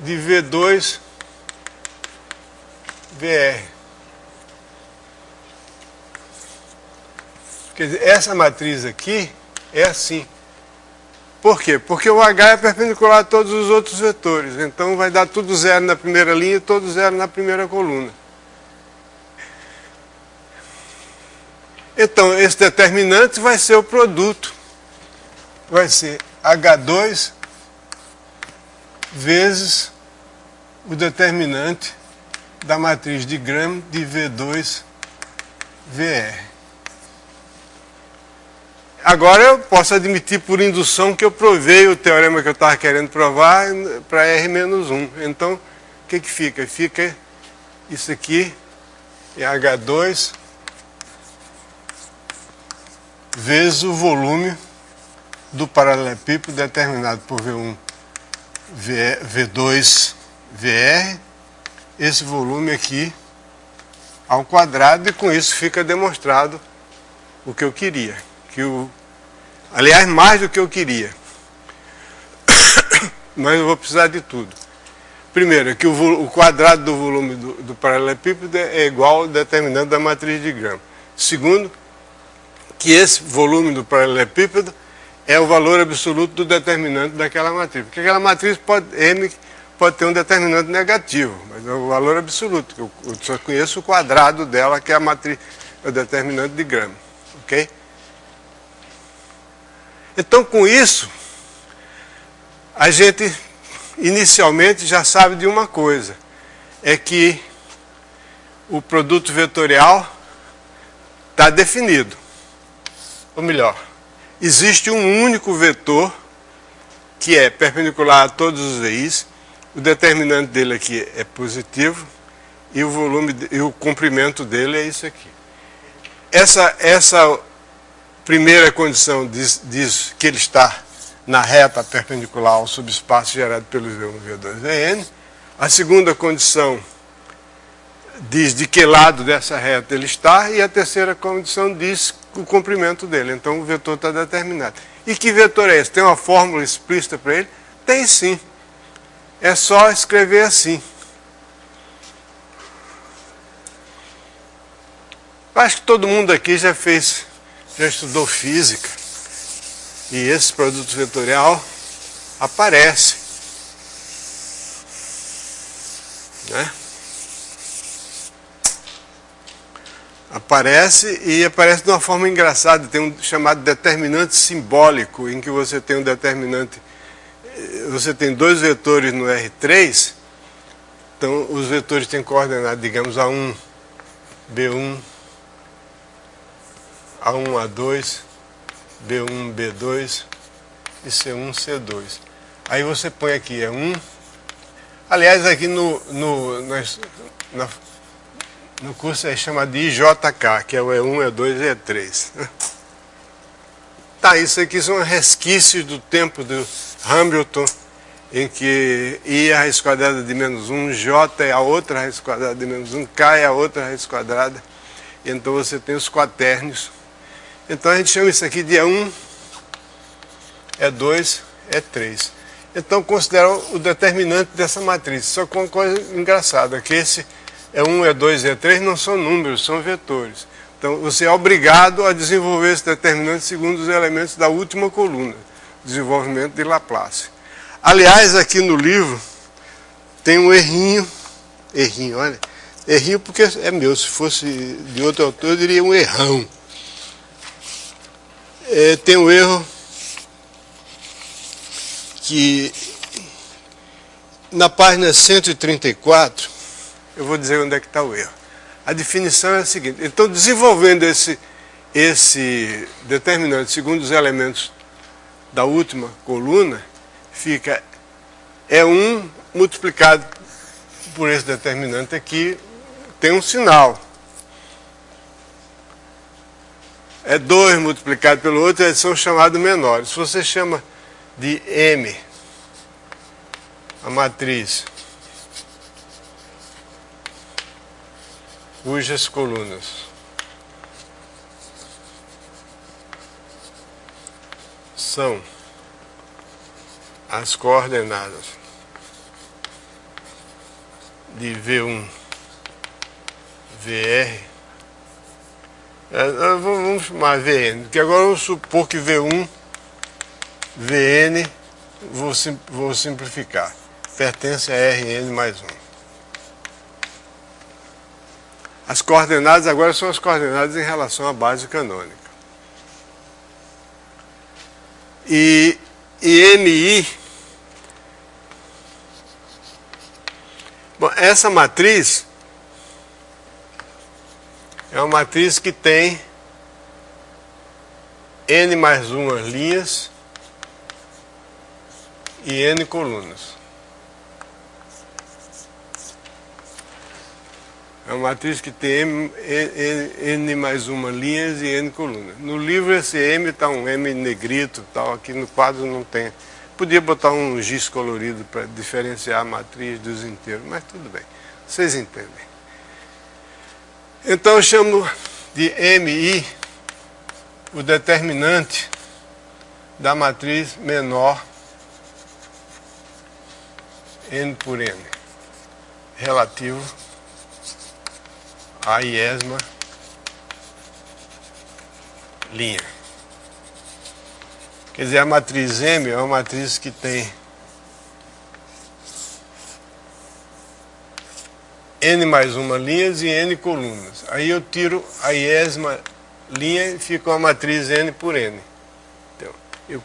de V2, VR. Quer dizer, essa matriz aqui é assim. Por quê? Porque o H é perpendicular a todos os outros vetores. Então vai dar tudo zero na primeira linha e todo zero na primeira coluna. Então esse determinante vai ser o produto. Vai ser H2 vezes o determinante da matriz de Gram de V2 VR. Agora eu posso admitir por indução que eu provei o teorema que eu estava querendo provar para R-1. Então, o que fica? Fica isso aqui, é H2 vezes o volume do paralelepípedo determinado por V1, V2, VR, esse volume aqui ao quadrado, e com isso fica demonstrado o que eu queria. Aliás, mais do que eu queria. Mas eu vou precisar de tudo. Primeiro, que o quadrado do volume do paralelepípedo é igual ao determinante da matriz de Gram. Segundo, que esse volume do paralelepípedo é o valor absoluto do determinante daquela matriz. Porque aquela matriz M pode ter um determinante negativo, mas é o valor absoluto. Eu só conheço o quadrado dela, que é a matriz, é o determinante de Gram. Ok? Então, com isso, a gente inicialmente já sabe de uma coisa, é que o produto vetorial está definido. Ou melhor, existe um único vetor que é perpendicular a todos os VIs, o determinante dele aqui é positivo e o volume e o comprimento dele é isso aqui. Essa primeira condição diz que ele está na reta perpendicular ao subespaço gerado pelo V1, V2, Vn. A segunda condição diz de que lado dessa reta ele está, e a terceira condição diz o comprimento dele. Então o vetor está determinado. E que vetor é esse? Tem uma fórmula explícita para ele? Tem sim. É só escrever assim. Acho que todo mundo aqui já estudou física, e esse produto vetorial aparece, né? Aparece, e aparece de uma forma engraçada. Tem um chamado determinante simbólico, em que você tem um determinante, você tem dois vetores no R3, então os vetores têm coordenada, digamos, A1, B1, A1, A2, B1, B2 e C1, C2. Aí você põe aqui, é 1. Aliás, aqui no curso é chamado de IJK, que é o E1, E2 e E3. Tá, isso aqui são resquícios do tempo do Hamilton, em que I é a raiz quadrada de menos 1, J é a outra raiz quadrada de menos 1, K é a outra raiz quadrada. Então você tem os quaternios. Então a gente chama isso aqui de E1, E2, E3. Então considera o determinante dessa matriz. Só com uma coisa engraçada, que esse E1, E2 e E3 não são números, são vetores. Então você é obrigado a desenvolver esse determinante segundo os elementos da última coluna, desenvolvimento de Laplace. Aliás, aqui no livro tem um errinho, olha, errinho porque é meu, se fosse de outro autor eu diria um errão. Tem um erro que na página 134, eu vou dizer onde é que está o erro. A definição é a seguinte: então, desenvolvendo esse determinante segundo os elementos da última coluna, fica E1 multiplicado por esse determinante aqui, tem um sinal. E2 multiplicado pelo outro, eles são chamados menores. Se você chama de M a matriz cujas colunas são as coordenadas de V1, VR, vamos chamar VN, porque agora vamos supor que V1, VN, vou simplificar, pertence a Rn mais 1. As coordenadas agora são as coordenadas em relação à base canônica. E MI, bom, essa matriz é uma matriz que tem N mais 1 linhas e N colunas. É uma matriz que tem N mais 1 linhas e N colunas. No livro esse M está um M negrito, tal. Aqui no quadro não tem. Podia botar um giz colorido para diferenciar a matriz dos inteiros, mas tudo bem. Vocês entendem. Então eu chamo de MI o determinante da matriz menor N por N, relativo a iesma linha. Quer dizer, a matriz M é uma matriz que tem N mais 1 linhas e N colunas. Aí eu tiro a iesma linha e fica uma matriz N por N. Então,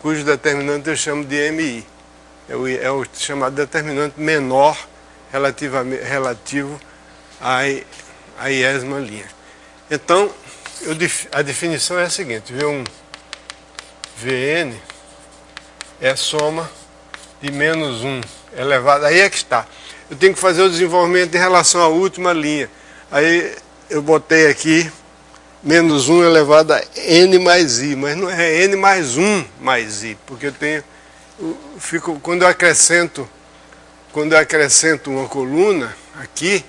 cujo determinante eu chamo de MI. É o chamado determinante menor relativo a iesma linha. Então, a definição é a seguinte: V1, Vn é a soma de menos 1 elevado, aí é que está. Eu tenho que fazer o desenvolvimento em relação à última linha. Aí eu botei aqui menos 1 elevado a N mais I, mas não é N mais 1 mais I, porque eu tenho, quando eu acrescento uma coluna aqui,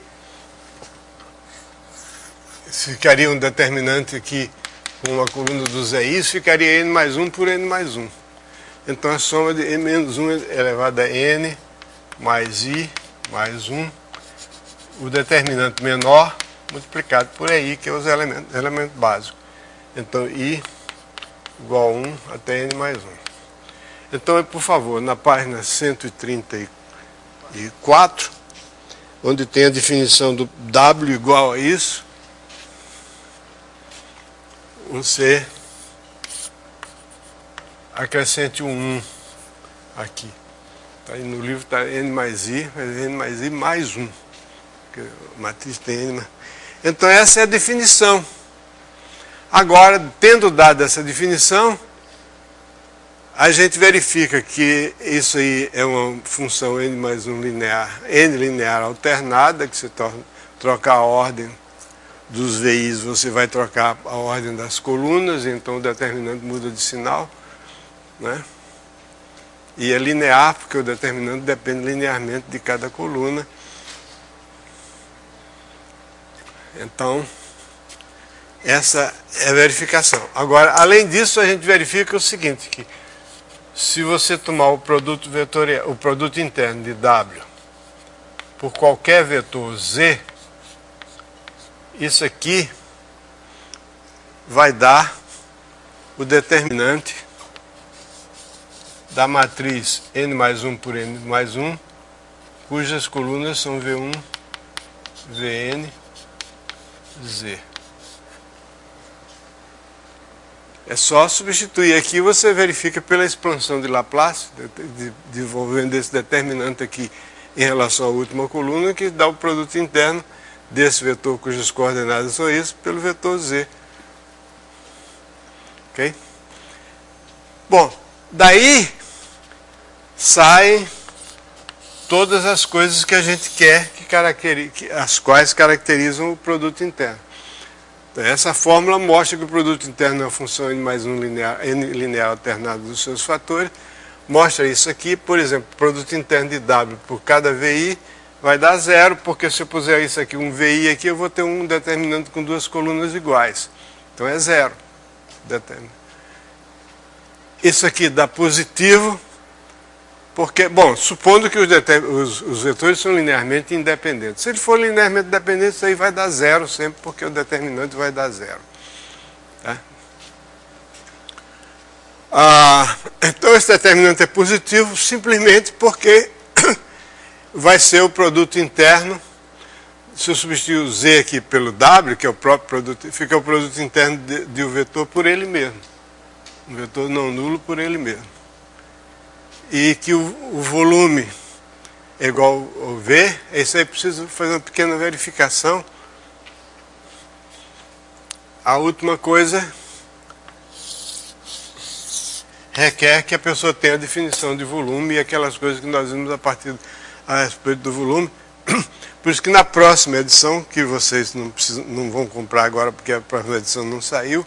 ficaria um determinante aqui com uma coluna do ZI, ficaria N mais 1 por N mais 1. Então a soma de N menos 1 elevado a N mais I mais 1, o determinante menor multiplicado por I, que é os elemento básico. Então I igual a 1 até N mais 1. Então, por favor, na página 134, onde tem a definição do W igual a isso, você acrescente um 1 aqui. Tá aí no livro está N mais I, mas N mais I mais 1. Porque a matriz tem N mais... Então essa é a definição. Agora, tendo dado essa definição, a gente verifica que isso aí é uma função N mais 1 linear, N linear alternada, que você troca a ordem dos VIs você vai trocar a ordem das colunas, então o determinante muda de sinal, né? E é linear, porque o determinante depende linearmente de cada coluna. Então, essa é a verificação. Agora, além disso, a gente verifica o seguinte, que se você tomar o produto vetorial, o produto interno de W por qualquer vetor Z, isso aqui vai dar o determinante da matriz n mais 1 por n mais 1, cujas colunas são V1, Vn, Z. É só substituir aqui, você verifica pela expansão de Laplace, desenvolvendo esse determinante aqui em relação à última coluna, que dá o produto interno desse vetor cujas coordenadas são isso, pelo vetor Z. Ok? Bom, daí saem todas as coisas que a gente quer, as quais caracterizam o produto interno. Então, essa fórmula mostra que o produto interno é uma função n mais 1 linear, n linear alternado dos seus fatores. Mostra isso aqui, por exemplo, o produto interno de W por cada VI vai dar 0, porque se eu puser isso aqui, um VI aqui, eu vou ter um determinante com duas colunas iguais. Então é 0. Isso aqui dá positivo, porque, bom, supondo que os vetores são linearmente independentes. Se ele for linearmente dependente, isso aí vai dar 0 sempre, porque o determinante vai dar 0. Tá? Então esse determinante é positivo simplesmente porque vai ser o produto interno. Se eu substituir o Z aqui pelo W, que é o próprio produto, fica o produto interno de um vetor por ele mesmo. Um vetor não nulo por ele mesmo. E que o volume é igual ao V, isso aí preciso fazer uma pequena verificação. A última coisa requer que a pessoa tenha a definição de volume e aquelas coisas que nós vimos a respeito do volume. Por isso que na próxima edição, que vocês não vão comprar agora porque a próxima edição não saiu,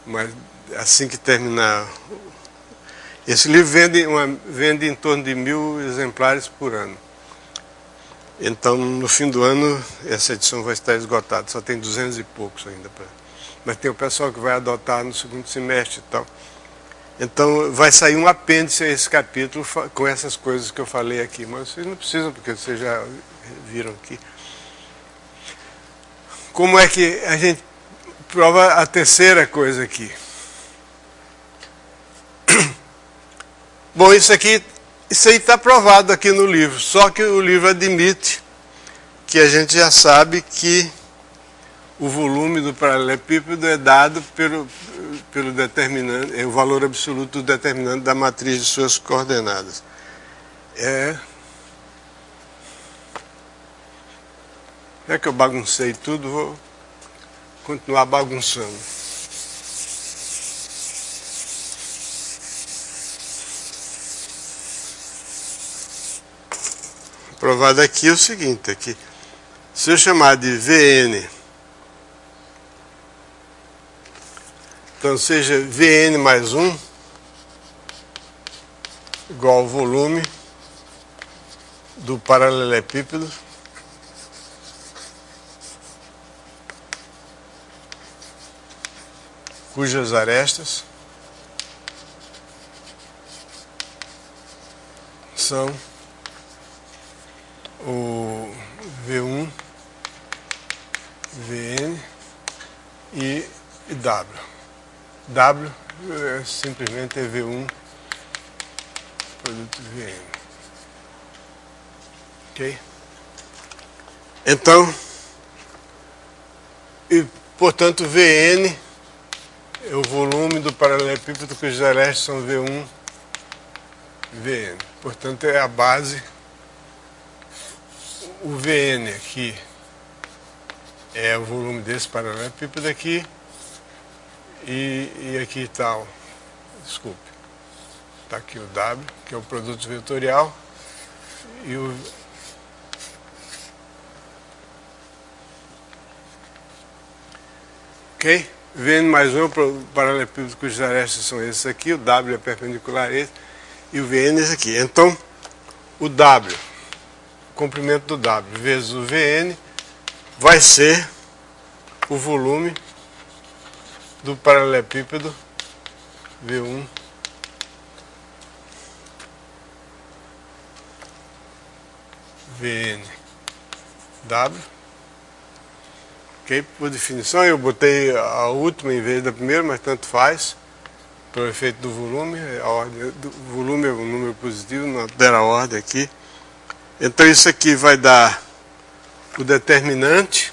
mas assim que terminar, esse livro vende em torno de 1000 exemplares por ano. Então no fim do ano essa edição vai estar esgotada, só tem 200 e poucos ainda. Mas tem o pessoal que vai adotar no segundo semestre e tal. Então vai sair um apêndice a esse capítulo com essas coisas que eu falei aqui, mas vocês não precisam, porque vocês já viram aqui. Como é que a gente prova a terceira coisa aqui? Bom, isso aí está provado aqui no livro, só que o livro admite que a gente já sabe que o volume do paralelepípedo é dado pelo determinante, é o valor absoluto do determinante da matriz de suas coordenadas. É que eu baguncei tudo, vou continuar bagunçando. Provado aqui é o seguinte, aqui, se eu chamar de Vn, então seja Vn mais 1 igual ao volume do paralelepípedo cujas arestas são o V1, Vn e W. W simplesmente é V1 produto Vn. Ok? Então, portanto, Vn é o volume do paralelepípedo cujos arestas são V1, Vn. Portanto, é a base. O Vn aqui é o volume desse paralelepípedo aqui, e aqui está está aqui o W, que é o produto vetorial, Ok? Vn mais 1 é o paralelepípedo cujos arestas são esses aqui, o W é perpendicular a esse, e o Vn é esse aqui. Então, o W, o comprimento do W vezes o Vn, vai ser o volume do paralelepípedo V1 Vn W. Ok? Por definição, eu botei a última em vez da primeira, mas tanto faz, pelo efeito do volume. A ordem do volume é um número positivo, não altera a ordem aqui. Então isso aqui vai dar o determinante.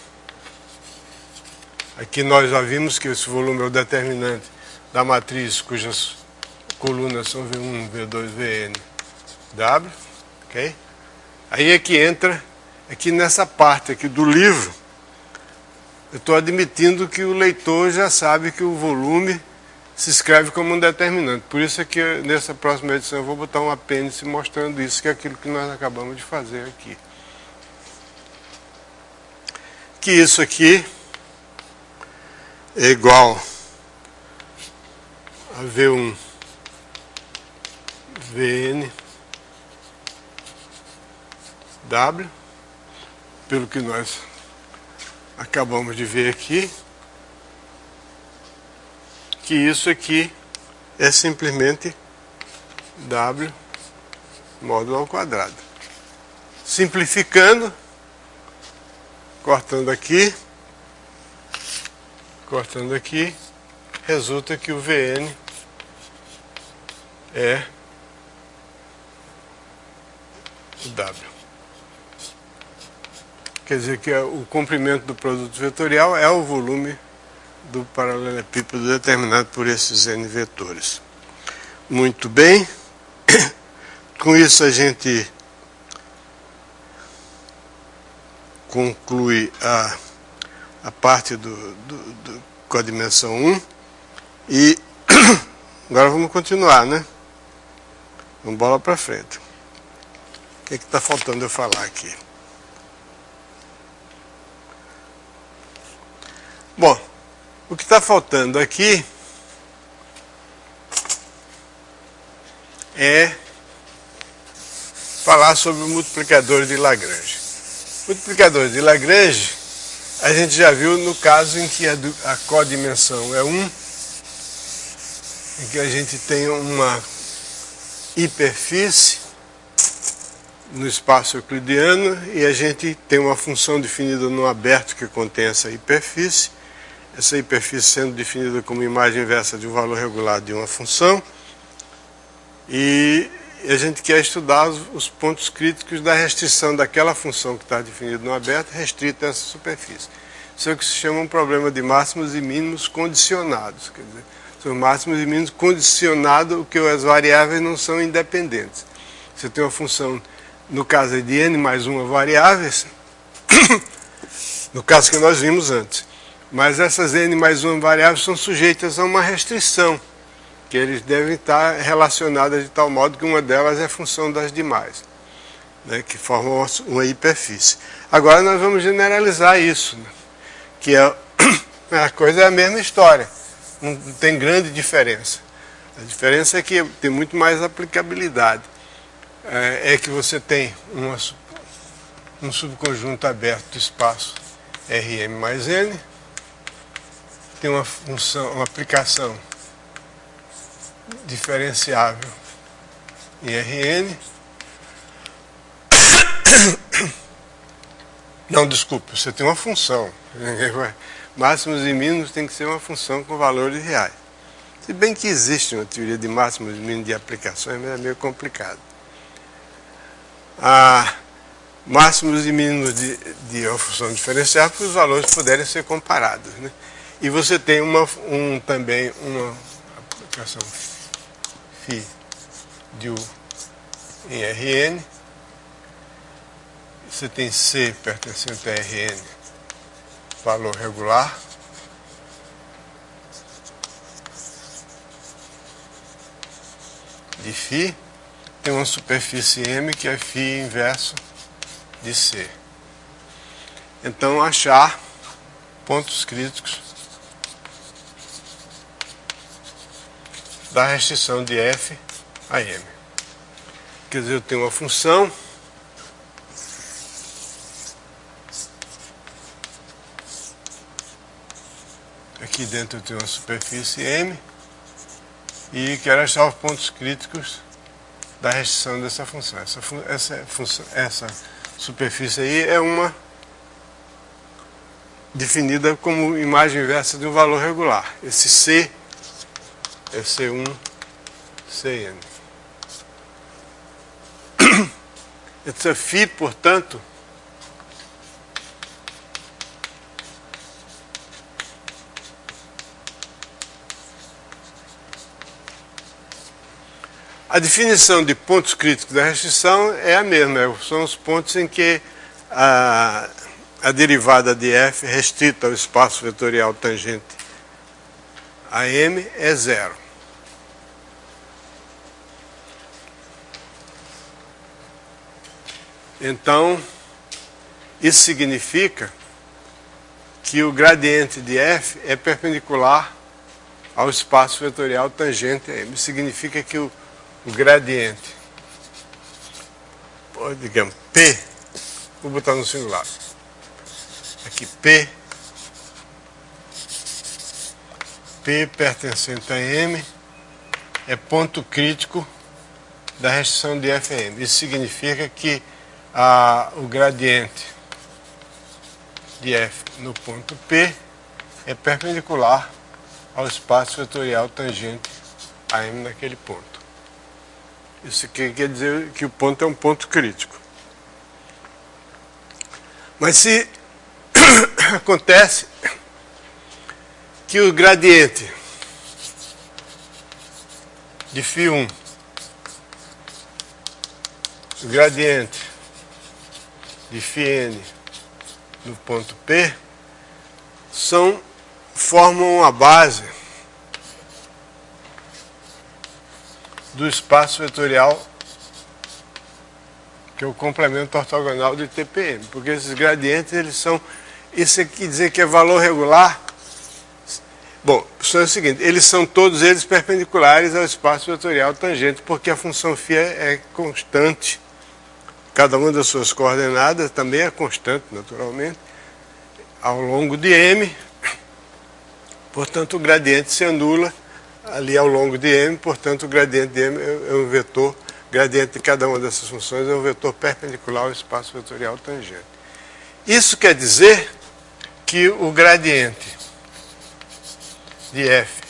Aqui nós já vimos que esse volume é o determinante da matriz cujas colunas são V1, V2, Vn, W. Ok? Aí é que entra, aqui nessa parte aqui do livro, eu estou admitindo que o leitor já sabe que o volume se escreve como um determinante. Por isso é que nessa próxima edição eu vou botar um apêndice mostrando isso, que é aquilo que nós acabamos de fazer aqui. Que isso aqui é igual a V1 Vn W, pelo que nós acabamos de ver aqui, que isso aqui é simplesmente W módulo ao quadrado. Simplificando, cortando aqui, resulta que o Vn é o W. Quer dizer que o comprimento do produto vetorial é o volume do paralelepípedo determinado por esses n vetores. Muito bem. Com isso a gente conclui a parte do codimensão 1 e agora vamos continuar, né? Vamos bola para frente. O que está faltando eu falar aqui? Bom, o que está faltando aqui é falar sobre o multiplicador de Lagrange. Multiplicador de Lagrange, a gente já viu no caso em que a codimensão é 1, em que a gente tem uma hiperfície no espaço euclidiano e a gente tem uma função definida no aberto que contém essa hiperfície. Essa hiperfície sendo definida como imagem inversa de um valor regular de uma função. E a gente quer estudar os pontos críticos da restrição daquela função que está definida no aberto, restrita a essa superfície. Isso é o que se chama um problema de máximos e mínimos condicionados. Quer dizer, são máximos e mínimos condicionados, o que as variáveis não são independentes. Você tem uma função, no caso de n mais uma variáveis, no caso que nós vimos antes. Mas essas n mais uma variáveis são sujeitas a uma restrição, que eles devem estar relacionadas de tal modo que uma delas é função das demais, né, que formam uma hiperfície. Agora nós vamos generalizar isso, né, que a coisa é a mesma história, não tem grande diferença. A diferença é que tem muito mais aplicabilidade. É que você tem um subconjunto aberto do espaço Rm mais n, tem uma função, uma aplicação diferenciável em Rn. Não, desculpe, você tem uma função. Máximos e mínimos tem que ser uma função com valores reais. Se bem que existe uma teoria de máximos e mínimos de aplicações, mas é meio complicado. Máximos e mínimos de uma função diferencial para os valores puderem ser comparados, né? E você tem também uma aplicação φ de U em Rn. Você tem C pertencente a Rn, valor regular. De φ. Tem uma superfície M que é φ inverso de C. Então, achar pontos críticos da restrição de f a m. Quer dizer, eu tenho uma função aqui dentro eu tenho uma superfície M e quero achar os pontos críticos da restrição dessa função. Essa superfície aí é uma definida como imagem inversa de um valor regular. Esse C é C1, Cn. Essa φ, portanto, a definição de pontos críticos da restrição é a mesma, são os pontos em que a derivada de f restrita ao espaço vetorial tangente a m é zero. Então, isso significa que o gradiente de f é perpendicular ao espaço vetorial tangente a m. Isso significa que o gradiente, digamos, P, vou botar no singular, aqui P pertencente a M é ponto crítico da restrição de Fm. Isso significa que o gradiente de F no ponto P é perpendicular ao espaço vetorial tangente a M naquele ponto. Isso quer dizer que o ponto é um ponto crítico. Mas se acontece que o gradiente de φ1, o gradiente de φn no ponto P formam a base do espaço vetorial, que é o complemento ortogonal de TPM, porque esses gradientes, eles são, isso aqui dizer que é valor regular. Bom, é o seguinte, eles são todos eles perpendiculares ao espaço vetorial tangente, porque a função φ é constante, cada uma das suas coordenadas também é constante, naturalmente, ao longo de M, portanto o gradiente se anula ali ao longo de M, portanto o gradiente de M é um vetor, o gradiente de cada uma dessas funções é um vetor perpendicular ao espaço vetorial tangente. Isso quer dizer que o gradiente de F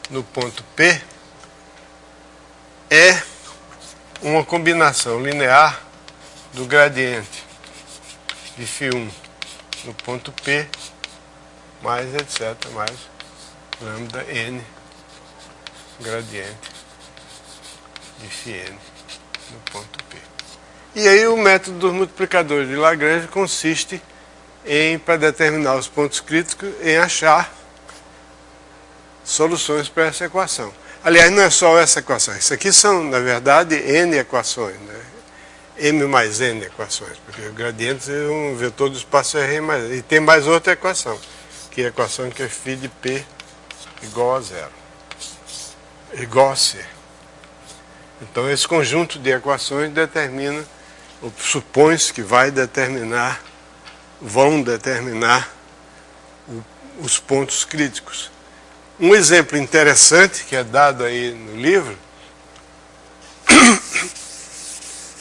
no ponto P é uma combinação linear do gradiente de φ1 no ponto P mais etc, mais lambda n gradiente de φn no ponto P. E aí o método dos multiplicadores de Lagrange consiste em, para determinar os pontos críticos, em achar soluções para essa equação. Aliás, não é só essa equação, isso aqui são, na verdade, n equações, né? M mais n equações, porque o gradiente é um vetor do espaço R mais n. E tem mais outra equação, que é a equação que é φ de P igual a zero, igual a C. Então, esse conjunto de equações determina, ou supõe-se que vão determinar os pontos críticos. Um exemplo interessante que é dado aí no livro,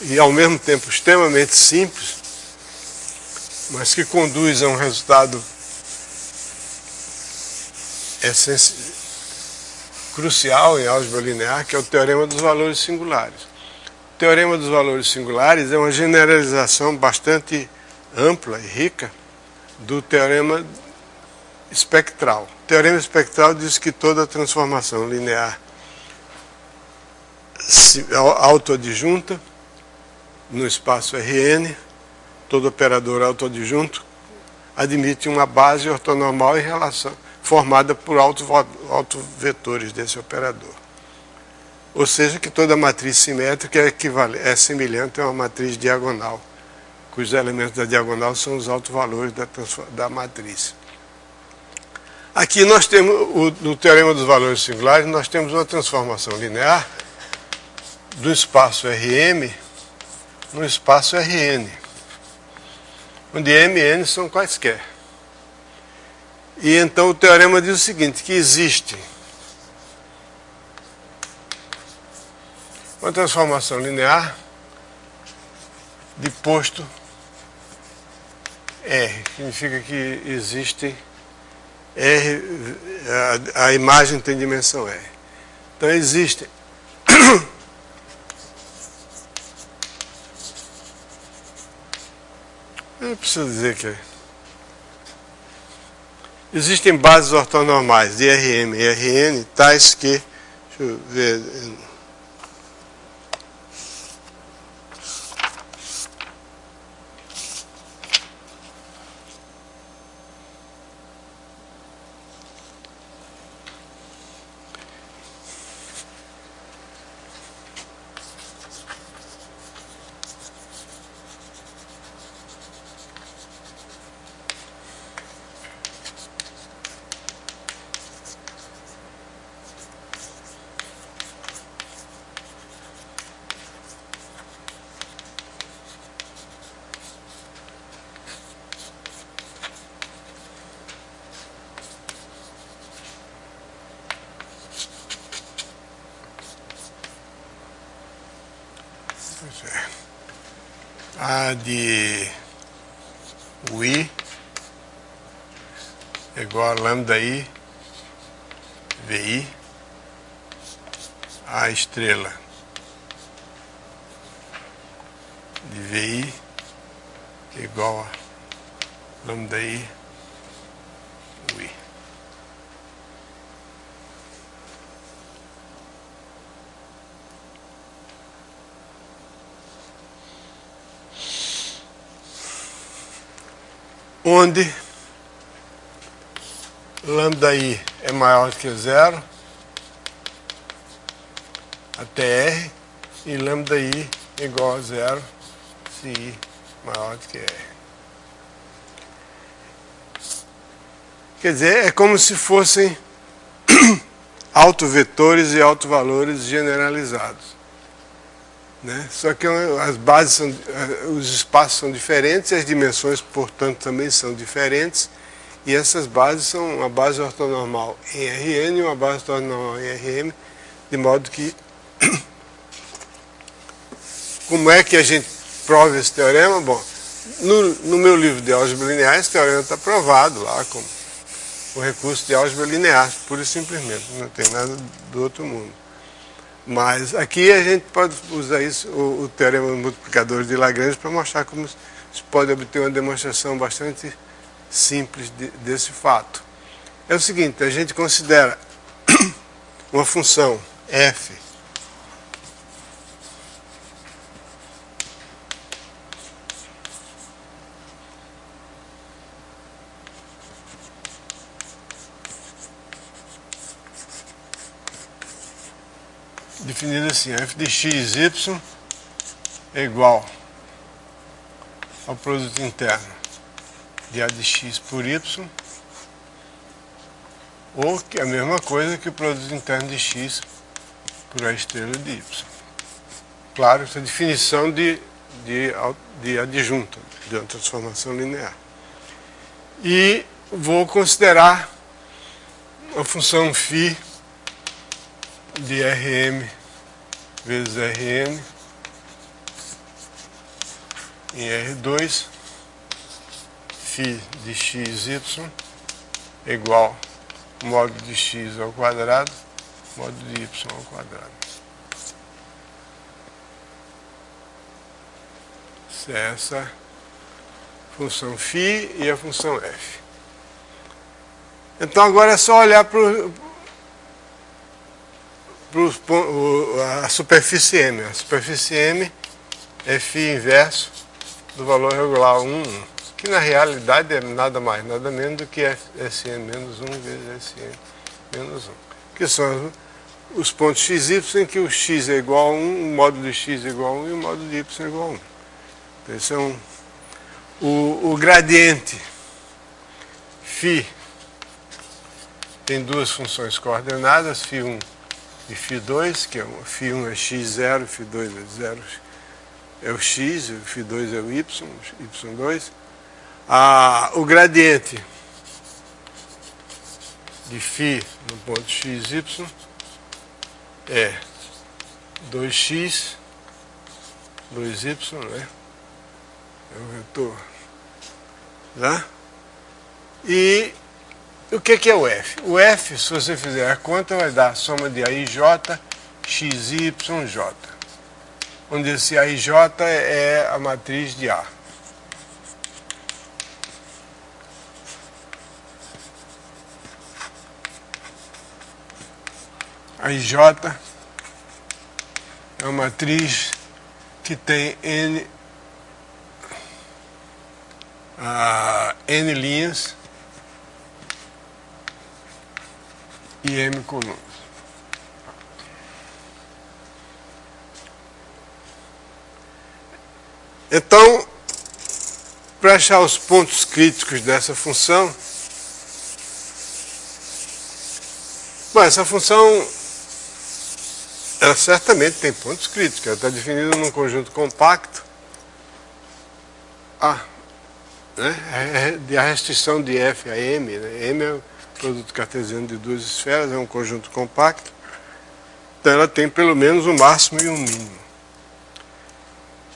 e ao mesmo tempo extremamente simples, mas que conduz a um resultado crucial em álgebra linear, que é o teorema dos valores singulares. O teorema dos valores singulares é uma generalização bastante ampla e rica do teorema espectral. O teorema espectral diz que toda transformação linear autoadjunta no espaço Rn, todo operador autoadjunto admite uma base ortonormal em relação formada por autovetores desse operador. Ou seja, que toda matriz simétrica é semelhante a uma matriz diagonal, cujos elementos da diagonal são os autovalores da matriz. Aqui nós temos, no Teorema dos Valores Singulares, nós temos uma transformação linear do espaço Rm no espaço Rn, onde M e N são quaisquer. E então o teorema diz o seguinte, que existe uma transformação linear de posto R. Significa que existe R, a imagem tem dimensão R. Então existe eu não preciso dizer que existem bases ortonormais de Rm e Rn tais que, deixa eu ver, A de I é igual a lambda I VI, a estrela de VI é igual a lambda I UI. Onde lambda I é maior do que zero até R e lambda I é igual a zero se I maior do que R. Quer dizer, é como se fossem autovetores e autovalores generalizados. Né? Só que as bases os espaços são diferentes, as dimensões, portanto, também são diferentes, e essas bases são uma base ortonormal em Rn e uma base ortonormal em Rm, de modo que, como é que a gente prova esse teorema? Bom, no meu livro de álgebra linear, esse teorema está provado lá com o recurso de álgebra linear, pura e simplesmente, não tem nada do outro mundo. Mas aqui a gente pode usar isso, o teorema dos multiplicadores de Lagrange, para mostrar como se pode obter uma demonstração bastante simples desse fato. É o seguinte, a gente considera uma função f definida assim, f de x, y é igual ao produto interno de a de x por y, ou que é a mesma coisa que o produto interno de x por a estrela de y. Claro, essa é a definição de adjunta, de uma transformação linear. E vou considerar a função φ de Rm vezes Rn em R2, φ de xy é igual ao módulo de x ao quadrado, módulo de y ao quadrado. Essa função φ e a função f. Então agora é só olhar para a superfície M. A superfície M é φ inverso do valor regular 1, que na realidade é nada mais, nada menos do que Sn menos 1 vezes Sn menos 1, que são os pontos xy em que o x é igual a 1, o módulo de x é igual a 1 e o módulo de y é igual a 1. Então, esse é o gradiente φ tem duas funções coordenadas, φ1 e φ2, que é φ1 é x0, φ2 é 0, é o x, o φ2 é o y, y2. O gradiente de φ no ponto xy é 2x, 2y, né? É o vetor. Tá? E o que é o f? O f, se você fizer a conta, vai dar a soma de AIJ, XY, J. Onde esse AIJ é a matriz de A. AIJ é uma matriz que tem N linhas e M colunas. Então, para achar os pontos críticos dessa função, bom, essa função ela certamente tem pontos críticos, ela está definida num conjunto compacto A, né? A restrição de F a M, né? M é o produto cartesiano de duas esferas, é um conjunto compacto, então ela tem pelo menos um máximo e um mínimo.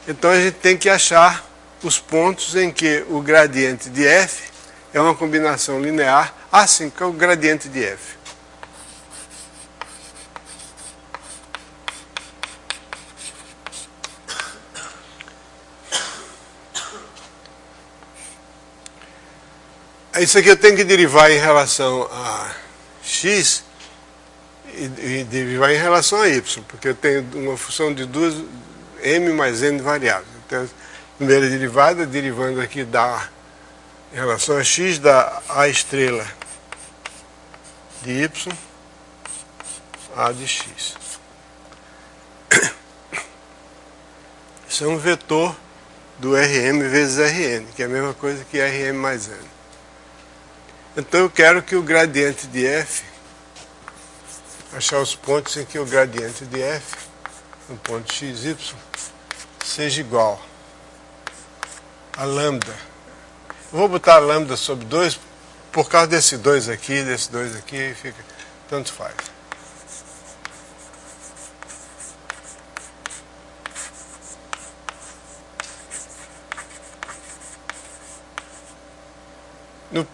Então a gente tem que achar os pontos em que o gradiente de F é uma combinação linear, assim que é o gradiente de F. Isso aqui eu tenho que derivar em relação a x e derivar em relação a y, porque eu tenho uma função de duas m mais n variáveis. Então, a primeira derivada, derivando aqui dá, em relação a x, dá a estrela de y, a de x. Isso é um vetor do Rm vezes Rn, que é a mesma coisa que Rm mais n. Então eu quero que o gradiente de f, achar os pontos em que o gradiente de f, no ponto xy, seja igual a lambda. Eu vou botar a lambda sobre 2 por causa desse 2 aqui, fica, tanto faz.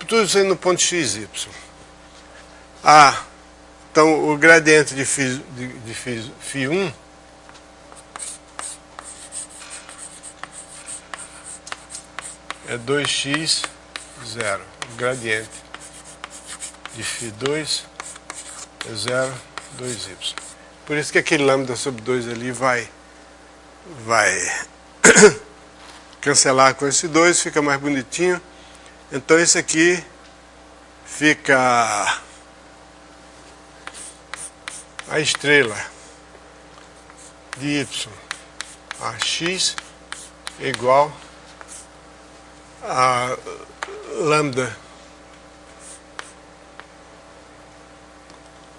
Tudo isso aí no ponto xy. Então o gradiente de φ1 é 2x, 0. O gradiente de φ2 é 0, 2y. Por isso que aquele lambda sobre 2 ali vai cancelar com esse 2, fica mais bonitinho. Então esse aqui fica a estrela de y a x é igual a lambda,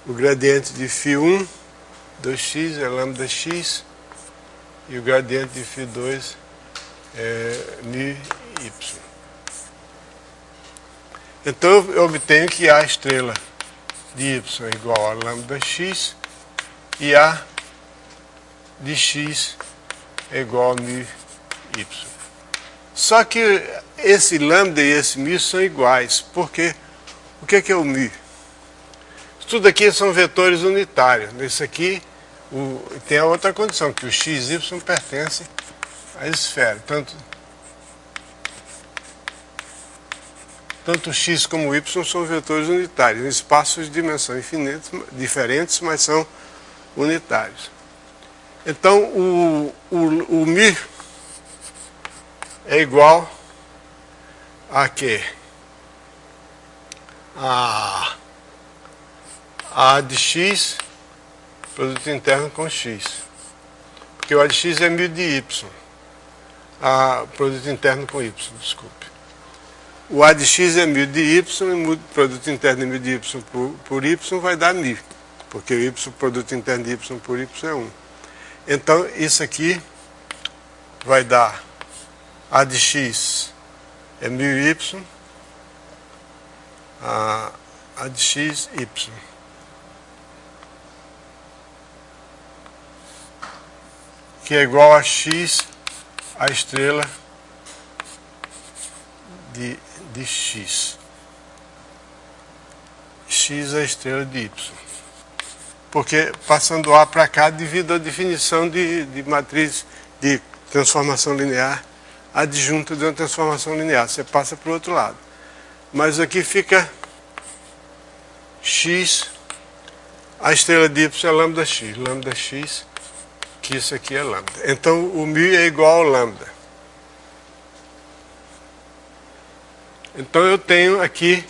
o gradiente de φ1, 2x é lambda x, e o gradiente de φ2 é μy. Então eu obtenho que a estrela de y é igual a lambda x e a de x é igual a μy. Só que esse lambda e esse μ são iguais, porque o que é o μ? Tudo aqui são vetores unitários. Nesse aqui tem a outra condição, que o x e y pertencem à esfera. Tanto o x como o y são vetores unitários, em espaços de dimensão infinita, diferentes, mas são unitários. Então, o μ é igual a quê? A de x, produto interno com x. Porque o A de x é μ de y. Produto interno com y, desculpe. o A de x é μ de y, e o produto interno de μ de y por y vai dar μ, porque o y, produto interno de y por y é 1. Então, isso aqui vai dar A de x é μy, A de x, y. Que é igual a x, a estrela de x. X é a estrela de y. Porque passando A para cá, devido à definição de matriz de transformação linear adjunta de uma transformação linear. Você passa para o outro lado. Mas aqui fica x, a estrela de y é lambda x, que isso aqui é lambda. Então, o μ é igual ao lambda. Então, eu tenho aqui,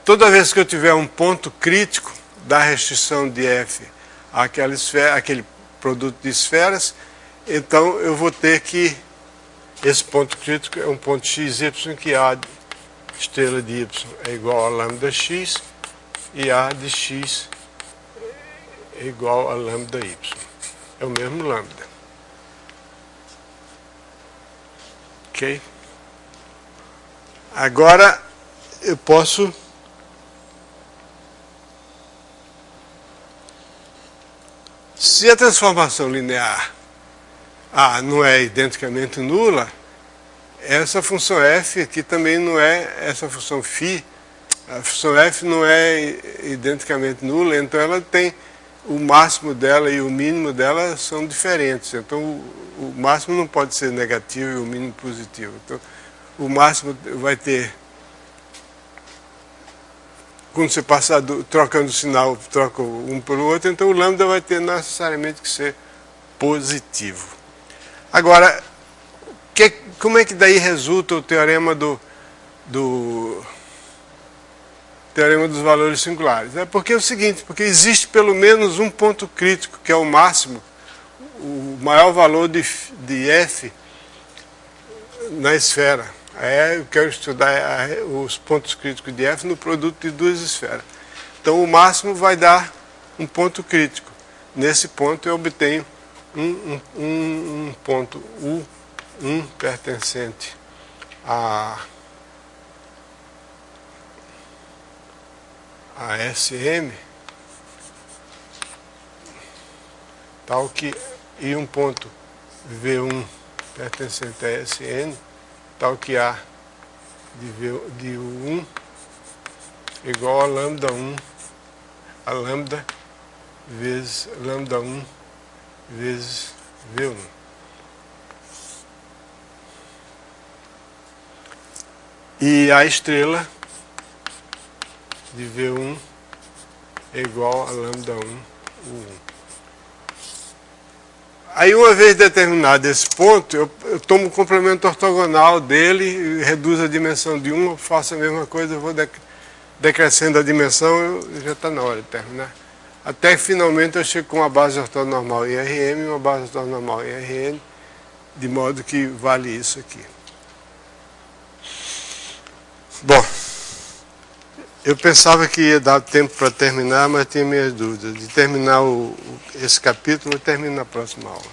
toda vez que eu tiver um ponto crítico da restrição de F àquela esfera, aquele produto de esferas, então eu vou ter que, esse ponto crítico é um ponto x, y, que A estrela de y é igual a lambda x e A de x é igual a lambda y. É o mesmo lambda. Ok? Agora eu posso se a transformação linear A não é identicamente nula, essa função f aqui também não é, essa função φ, a função f não é identicamente nula, então ela tem o máximo dela e o mínimo dela são diferentes. Então o máximo não pode ser negativo e o mínimo positivo. Então o máximo vai ter, quando você passar trocando o sinal, troca um pelo outro, então o lambda vai ter necessariamente que ser positivo. Agora, como é que daí resulta o teorema teorema dos valores singulares? É porque é o seguinte, porque existe pelo menos um ponto crítico, que é o máximo, o maior valor de f na esfera. Aí eu quero estudar os pontos críticos de f no produto de duas esferas. Então o máximo vai dar um ponto crítico. Nesse ponto eu obtenho um ponto U1 pertencente a SM, tal que, e um ponto V1 pertencente a SN, tal que A de U1 igual a lambda 1, a lambda vezes lambda 1 vezes V1. E a estrela de V1 é igual a lambda 1, U1. Aí, uma vez determinado esse ponto, eu tomo o complemento ortogonal dele, reduzo a dimensão de 1, eu faço a mesma coisa, eu vou decrescendo a dimensão, já está na hora de terminar. Até que finalmente eu chego com uma base ortonormal em Rm e uma base ortonormal em Rn, de modo que vale isso aqui. Bom, eu pensava que ia dar tempo para terminar, mas tinha minhas dúvidas. De terminar esse capítulo, eu termino na próxima aula.